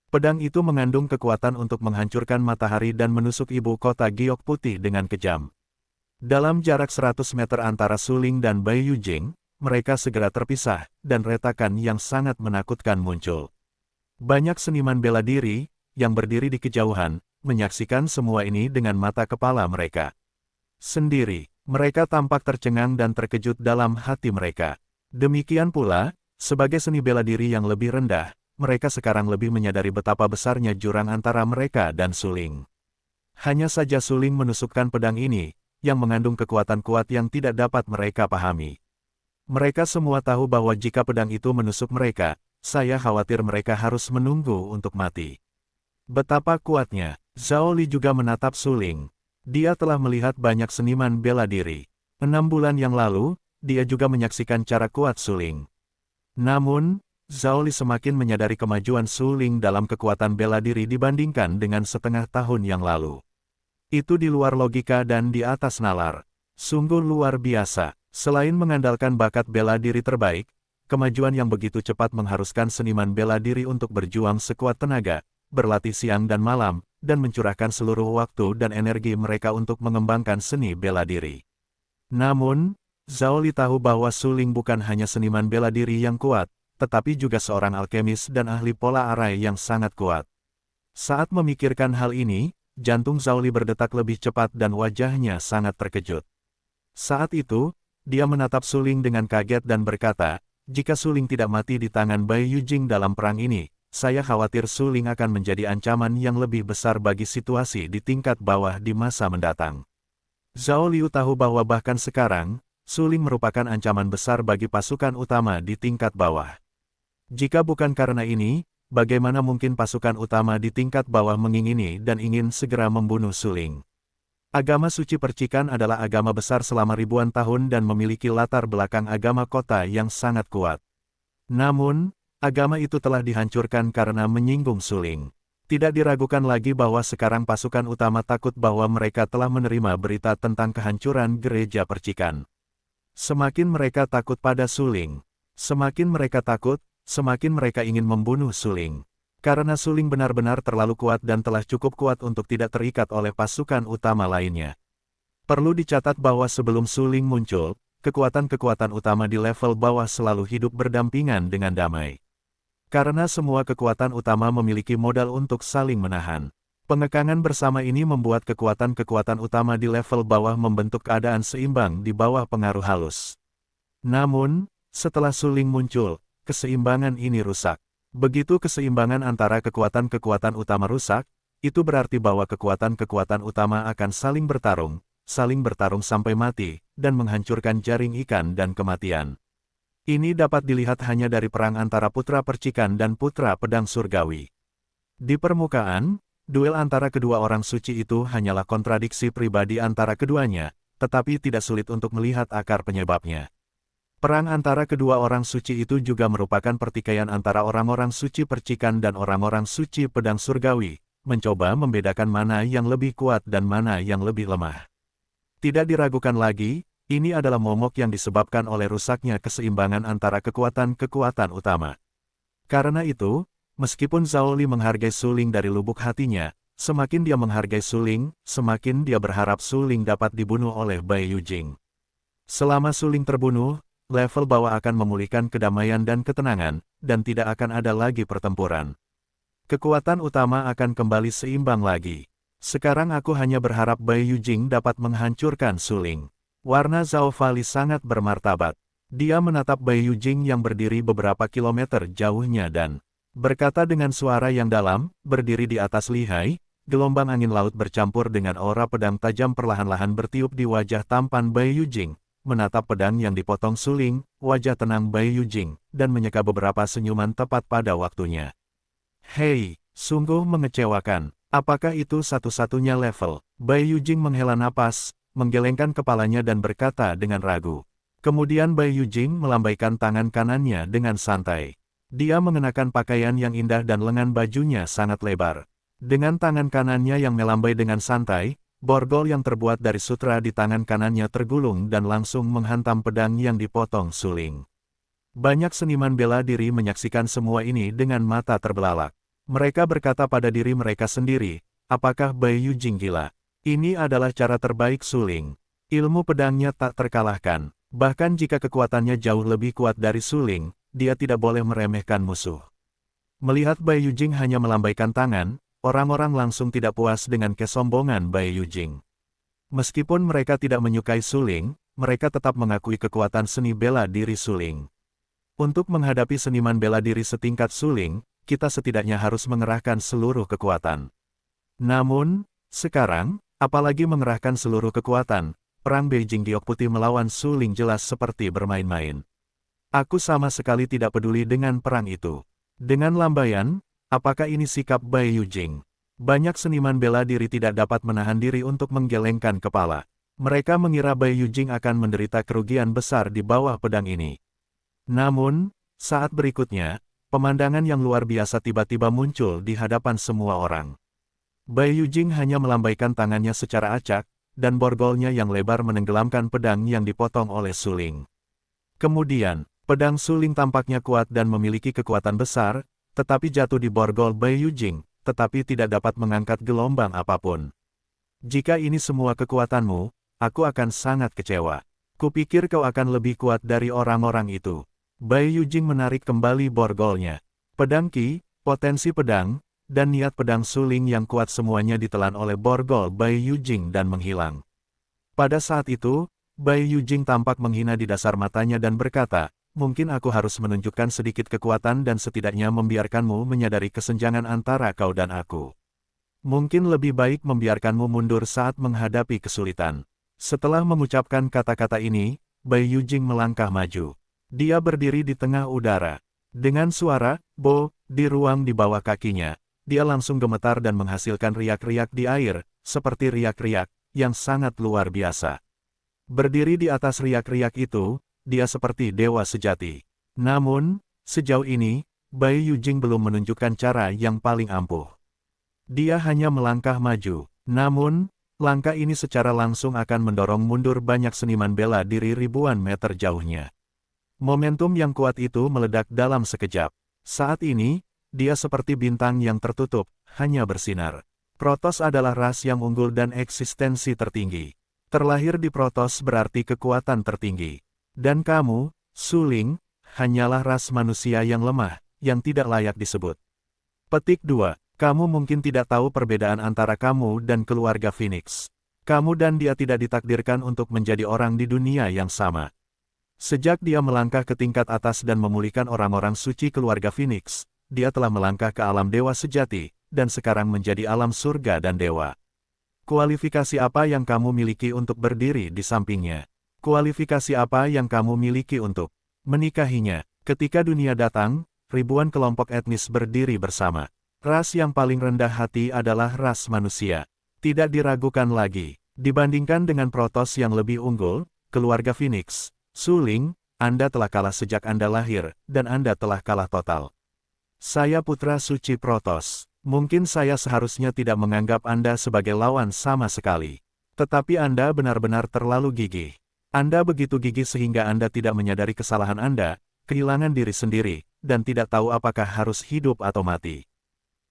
Pedang itu mengandung kekuatan untuk menghancurkan matahari dan menusuk ibu kota Giok Putih dengan kejam. Dalam jarak 100 meter antara Suling dan Bai Yujing, mereka segera terpisah, dan retakan yang sangat menakutkan muncul. Banyak seniman bela diri, yang berdiri di kejauhan, menyaksikan semua ini dengan mata kepala mereka sendiri. Mereka tampak tercengang dan terkejut dalam hati mereka. Demikian pula, sebagai seni bela diri yang lebih rendah, mereka sekarang lebih menyadari betapa besarnya jurang antara mereka dan Suling. Hanya saja Suling menusukkan pedang ini, yang mengandung kekuatan kuat yang tidak dapat mereka pahami. Mereka semua tahu bahwa jika pedang itu menusuk mereka, saya khawatir mereka harus menunggu untuk mati. Betapa kuatnya, Zhao Li juga menatap Suling. Dia telah melihat banyak seniman bela diri. 6 bulan yang lalu, dia juga menyaksikan cara kuat Suling. Namun, Zhao Li semakin menyadari kemajuan Suling dalam kekuatan bela diri dibandingkan dengan setengah tahun yang lalu. Itu di luar logika dan di atas nalar. Sungguh luar biasa. Selain mengandalkan bakat bela diri terbaik, kemajuan yang begitu cepat mengharuskan seniman bela diri untuk berjuang sekuat tenaga, berlatih siang dan malam, dan mencurahkan seluruh waktu dan energi mereka untuk mengembangkan seni bela diri. Namun, Zhao Li tahu bahwa Suling bukan hanya seniman bela diri yang kuat, tetapi juga seorang alkemis dan ahli pola arai yang sangat kuat. Saat memikirkan hal ini, jantung Zhao Li berdetak lebih cepat dan wajahnya sangat terkejut. Saat itu, dia menatap Suling dengan kaget dan berkata, jika Suling tidak mati di tangan Bai Yujing dalam perang ini, saya khawatir Suling akan menjadi ancaman yang lebih besar bagi situasi di tingkat bawah di masa mendatang. Zhao Liu tahu bahwa bahkan sekarang, Suling merupakan ancaman besar bagi pasukan utama di tingkat bawah. Jika bukan karena ini, bagaimana mungkin pasukan utama di tingkat bawah mengingini dan ingin segera membunuh Suling? Agama suci percikan adalah agama besar selama ribuan tahun dan memiliki latar belakang agama kota yang sangat kuat. Namun, agama itu telah dihancurkan karena menyinggung Suling. Tidak diragukan lagi bahwa sekarang pasukan utama takut bahwa mereka telah menerima berita tentang kehancuran gereja percikan. Semakin mereka takut pada Suling, semakin mereka takut, semakin mereka ingin membunuh Suling. Karena Suling benar-benar terlalu kuat dan telah cukup kuat untuk tidak terikat oleh pasukan utama lainnya. Perlu dicatat bahwa sebelum Suling muncul, kekuatan-kekuatan utama di level bawah selalu hidup berdampingan dengan damai. Karena semua kekuatan utama memiliki modal untuk saling menahan. Pengekangan bersama ini membuat kekuatan-kekuatan utama di level bawah membentuk keadaan seimbang di bawah pengaruh halus. Namun, setelah Suling muncul, keseimbangan ini rusak. Begitu keseimbangan antara kekuatan-kekuatan utama rusak, itu berarti bahwa kekuatan-kekuatan utama akan saling bertarung sampai mati, dan menghancurkan jaring ikan dan kematian. Ini dapat dilihat hanya dari perang antara putra percikan dan putra pedang surgawi. Di permukaan, duel antara kedua orang suci itu hanyalah kontradiksi pribadi antara keduanya, tetapi tidak sulit untuk melihat akar penyebabnya. Perang antara kedua orang suci itu juga merupakan pertikaian antara orang-orang suci percikan dan orang-orang suci pedang surgawi, mencoba membedakan mana yang lebih kuat dan mana yang lebih lemah. Tidak diragukan lagi, ini adalah momok yang disebabkan oleh rusaknya keseimbangan antara kekuatan-kekuatan utama. Karena itu, meskipun Zhao Li menghargai Suling dari lubuk hatinya, semakin dia menghargai Suling, semakin dia berharap Suling dapat dibunuh oleh Bai Yujing. Selama Suling terbunuh, level bawah akan memulihkan kedamaian dan ketenangan, dan tidak akan ada lagi pertempuran. Kekuatan utama akan kembali seimbang lagi. Sekarang aku hanya berharap Bai Yujing dapat menghancurkan Suling. Warna Zhao Fali sangat bermartabat. Dia menatap Bai Yujing yang berdiri beberapa kilometer jauhnya dan berkata dengan suara yang dalam, berdiri di atas lihai, gelombang angin laut bercampur dengan aura pedang tajam perlahan-lahan bertiup di wajah tampan Bai Yujing. Menatap pedang yang dipotong Suling, wajah tenang Bai Yujing, dan menyeka beberapa senyuman tepat pada waktunya. Hei, sungguh mengecewakan. Apakah itu satu-satunya level? Bai Yujing menghela napas, menggelengkan kepalanya dan berkata dengan ragu. Kemudian Bai Yujing melambaikan tangan kanannya dengan santai. Dia mengenakan pakaian yang indah dan lengan bajunya sangat lebar. Dengan tangan kanannya yang melambai dengan santai, borgol yang terbuat dari sutra di tangan kanannya tergulung dan langsung menghantam pedang yang dipotong suling. Banyak seniman bela diri menyaksikan semua ini dengan mata terbelalak. Mereka berkata pada diri mereka sendiri, apakah Bai Yujing gila? Ini adalah cara terbaik suling. Ilmu pedangnya tak terkalahkan. Bahkan jika kekuatannya jauh lebih kuat dari suling, dia tidak boleh meremehkan musuh. Melihat Bai Yujing hanya melambaikan tangan, orang-orang langsung tidak puas dengan kesombongan Bai Yujing. Meskipun mereka tidak menyukai suling, mereka tetap mengakui kekuatan seni bela diri suling. Untuk menghadapi seniman bela diri setingkat suling, kita setidaknya harus mengerahkan seluruh kekuatan. Namun, sekarang, apalagi mengerahkan seluruh kekuatan, perang Beijing Giok Putih melawan suling jelas seperti bermain-main. Aku sama sekali tidak peduli dengan perang itu. Dengan lambaian, apakah ini sikap Bai Yujing? Banyak seniman bela diri tidak dapat menahan diri untuk menggelengkan kepala. Mereka mengira Bai Yujing akan menderita kerugian besar di bawah pedang ini. Namun, saat berikutnya, pemandangan yang luar biasa tiba-tiba muncul di hadapan semua orang. Bai Yujing hanya melambaikan tangannya secara acak, dan borgolnya yang lebar menenggelamkan pedang yang dipotong oleh suling. Kemudian, pedang suling tampaknya kuat dan memiliki kekuatan besar, tetapi jatuh di borgol Bai Yujing, tetapi tidak dapat mengangkat gelombang apapun. Jika ini semua kekuatanmu, aku akan sangat kecewa. Kupikir kau akan lebih kuat dari orang-orang itu. Bai Yujing menarik kembali borgolnya. Pedang Qi, potensi pedang, dan niat pedang suling yang kuat semuanya ditelan oleh borgol Bai Yujing dan menghilang. Pada saat itu, Bai Yujing tampak menghina di dasar matanya dan berkata, mungkin aku harus menunjukkan sedikit kekuatan dan setidaknya membiarkanmu menyadari kesenjangan antara kau dan aku. Mungkin lebih baik membiarkanmu mundur saat menghadapi kesulitan. Setelah mengucapkan kata-kata ini, Bai Yujing melangkah maju. Dia berdiri di tengah udara. Dengan suara, bo, di ruang di bawah kakinya, dia langsung gemetar dan menghasilkan riak-riak di air, seperti riak-riak, yang sangat luar biasa. Berdiri di atas riak-riak itu, dia seperti dewa sejati. Namun, sejauh ini, Bai Yujing belum menunjukkan cara yang paling ampuh. Dia hanya melangkah maju. Namun, langkah ini secara langsung akan mendorong mundur banyak seniman bela diri ribuan meter jauhnya. Momentum yang kuat itu meledak dalam sekejap. Saat ini, dia seperti bintang yang tertutup, hanya bersinar. Protoss adalah ras yang unggul dan eksistensi tertinggi. Terlahir di Protoss berarti kekuatan tertinggi. Dan kamu, suling, hanyalah ras manusia yang lemah, yang tidak layak disebut. Petik 2. Kamu mungkin tidak tahu perbedaan antara kamu dan keluarga Phoenix. Kamu dan dia tidak ditakdirkan untuk menjadi orang di dunia yang sama. Sejak dia melangkah ke tingkat atas dan memulihkan orang-orang suci keluarga Phoenix, dia telah melangkah ke alam dewa sejati, dan sekarang menjadi alam surga dan dewa. Kualifikasi apa yang kamu miliki untuk berdiri di sampingnya? Kualifikasi apa yang kamu miliki untuk menikahinya? Ketika dunia datang, ribuan kelompok etnis berdiri bersama. Ras yang paling rendah hati adalah ras manusia. Tidak diragukan lagi. Dibandingkan dengan Protoss yang lebih unggul, keluarga Phoenix, suling, Anda telah kalah sejak Anda lahir, dan Anda telah kalah total. Saya putra suci Protoss. Mungkin saya seharusnya tidak menganggap Anda sebagai lawan sama sekali. Tetapi Anda benar-benar terlalu gigih. Anda begitu gigih sehingga Anda tidak menyadari kesalahan Anda, kehilangan diri sendiri, dan tidak tahu apakah harus hidup atau mati.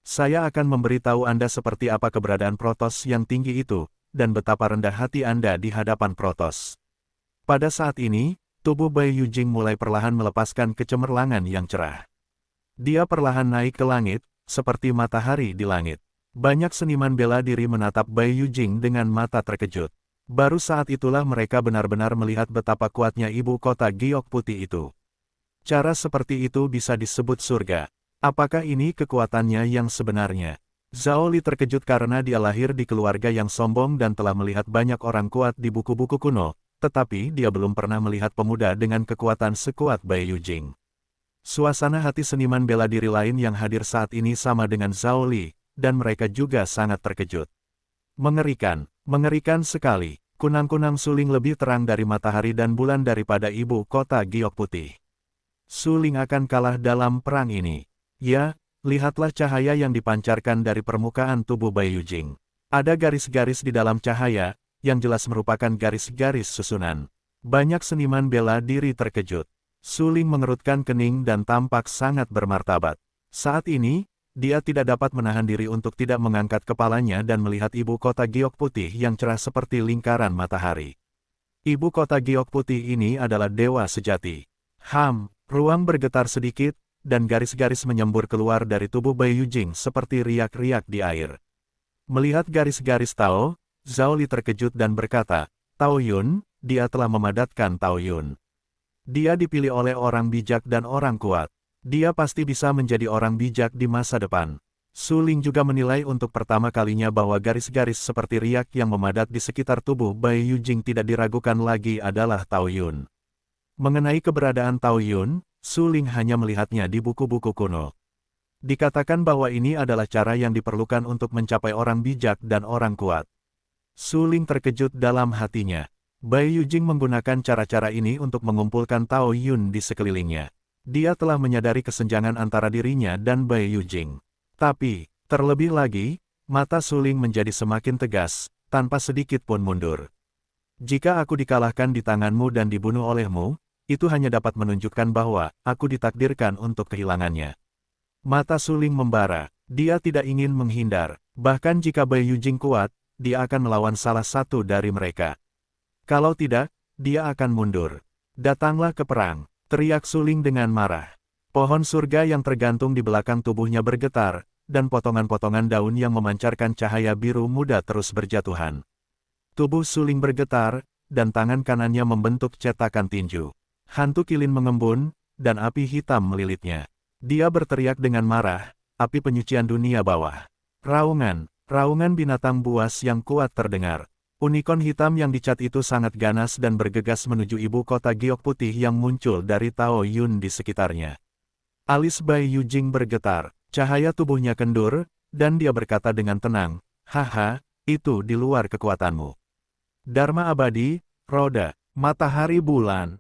Saya akan memberitahu Anda seperti apa keberadaan Protoss yang tinggi itu, dan betapa rendah hati Anda di hadapan Protoss. Pada saat ini, tubuh Bai Yujing mulai perlahan melepaskan kecemerlangan yang cerah. Dia perlahan naik ke langit, seperti matahari di langit. Banyak seniman bela diri menatap Bai Yujing dengan mata terkejut. Baru saat itulah mereka benar-benar melihat betapa kuatnya ibu kota Giok Putih itu. Cara seperti itu bisa disebut surga. Apakah ini kekuatannya yang sebenarnya? Zhao Li terkejut karena dia lahir di keluarga yang sombong dan telah melihat banyak orang kuat di buku-buku kuno, tetapi dia belum pernah melihat pemuda dengan kekuatan sekuat Bai Yujing. Suasana hati seniman bela diri lain yang hadir saat ini sama dengan Zhao Li, dan mereka juga sangat terkejut. Mengerikan, mengerikan sekali. Kunang-kunang suling lebih terang dari matahari dan bulan daripada ibu kota Giok Putih. Suling akan kalah dalam perang ini. Ya, lihatlah cahaya yang dipancarkan dari permukaan tubuh Bai Yujing. Ada garis-garis di dalam cahaya, yang jelas merupakan garis-garis susunan. Banyak seniman bela diri terkejut. Su Ling mengerutkan kening dan tampak sangat bermartabat. Saat ini, dia tidak dapat menahan diri untuk tidak mengangkat kepalanya dan melihat ibu kota giok putih yang cerah seperti lingkaran matahari. Ibu kota giok putih ini adalah dewa sejati. Ruang bergetar sedikit, dan garis-garis menyembur keluar dari tubuh Bai Yujing seperti riak-riak di air. Melihat garis-garis Tao, Zhao Li terkejut dan berkata, "Tao Yun, dia telah memadatkan Tao Yun. Dia dipilih oleh orang bijak dan orang kuat. Dia pasti bisa menjadi orang bijak di masa depan." Su Ling juga menilai untuk pertama kalinya bahwa garis-garis seperti riak yang memadat di sekitar tubuh Bai Yujing tidak diragukan lagi adalah Tao Yun. Mengenai keberadaan Tao Yun, Su Ling hanya melihatnya di buku-buku kuno. Dikatakan bahwa ini adalah cara yang diperlukan untuk mencapai orang bijak dan orang kuat. Su Ling terkejut dalam hatinya. Bai Yujing menggunakan cara-cara ini untuk mengumpulkan Tao Yun di sekelilingnya. Dia telah menyadari kesenjangan antara dirinya dan Bai Yujing. Tapi, terlebih lagi, mata Su Ling menjadi semakin tegas, tanpa sedikit pun mundur. "Jika aku dikalahkan di tanganmu dan dibunuh olehmu, itu hanya dapat menunjukkan bahwa aku ditakdirkan untuk kehilangannya." Mata Su Ling membara, dia tidak ingin menghindar, bahkan jika Bai Yujing kuat, dia akan melawan salah satu dari mereka. Kalau tidak, dia akan mundur. "Datanglah ke perang," teriak Su Ling dengan marah. Pohon surga yang tergantung di belakang tubuhnya bergetar, dan potongan-potongan daun yang memancarkan cahaya biru muda terus berjatuhan. Tubuh Su Ling bergetar, dan tangan kanannya membentuk cetakan tinju. Hantu kilin mengembun, dan api hitam melilitnya. Dia berteriak dengan marah, "Api penyucian dunia bawah." Raungan binatang buas yang kuat terdengar. Unikorn hitam yang dicat itu sangat ganas dan bergegas menuju ibu kota giok putih yang muncul dari Tao Yun di sekitarnya. Alis Bai Yujing bergetar, cahaya tubuhnya kendur, dan dia berkata dengan tenang, "Haha, itu di luar kekuatanmu." Dharma abadi, roda, matahari bulan.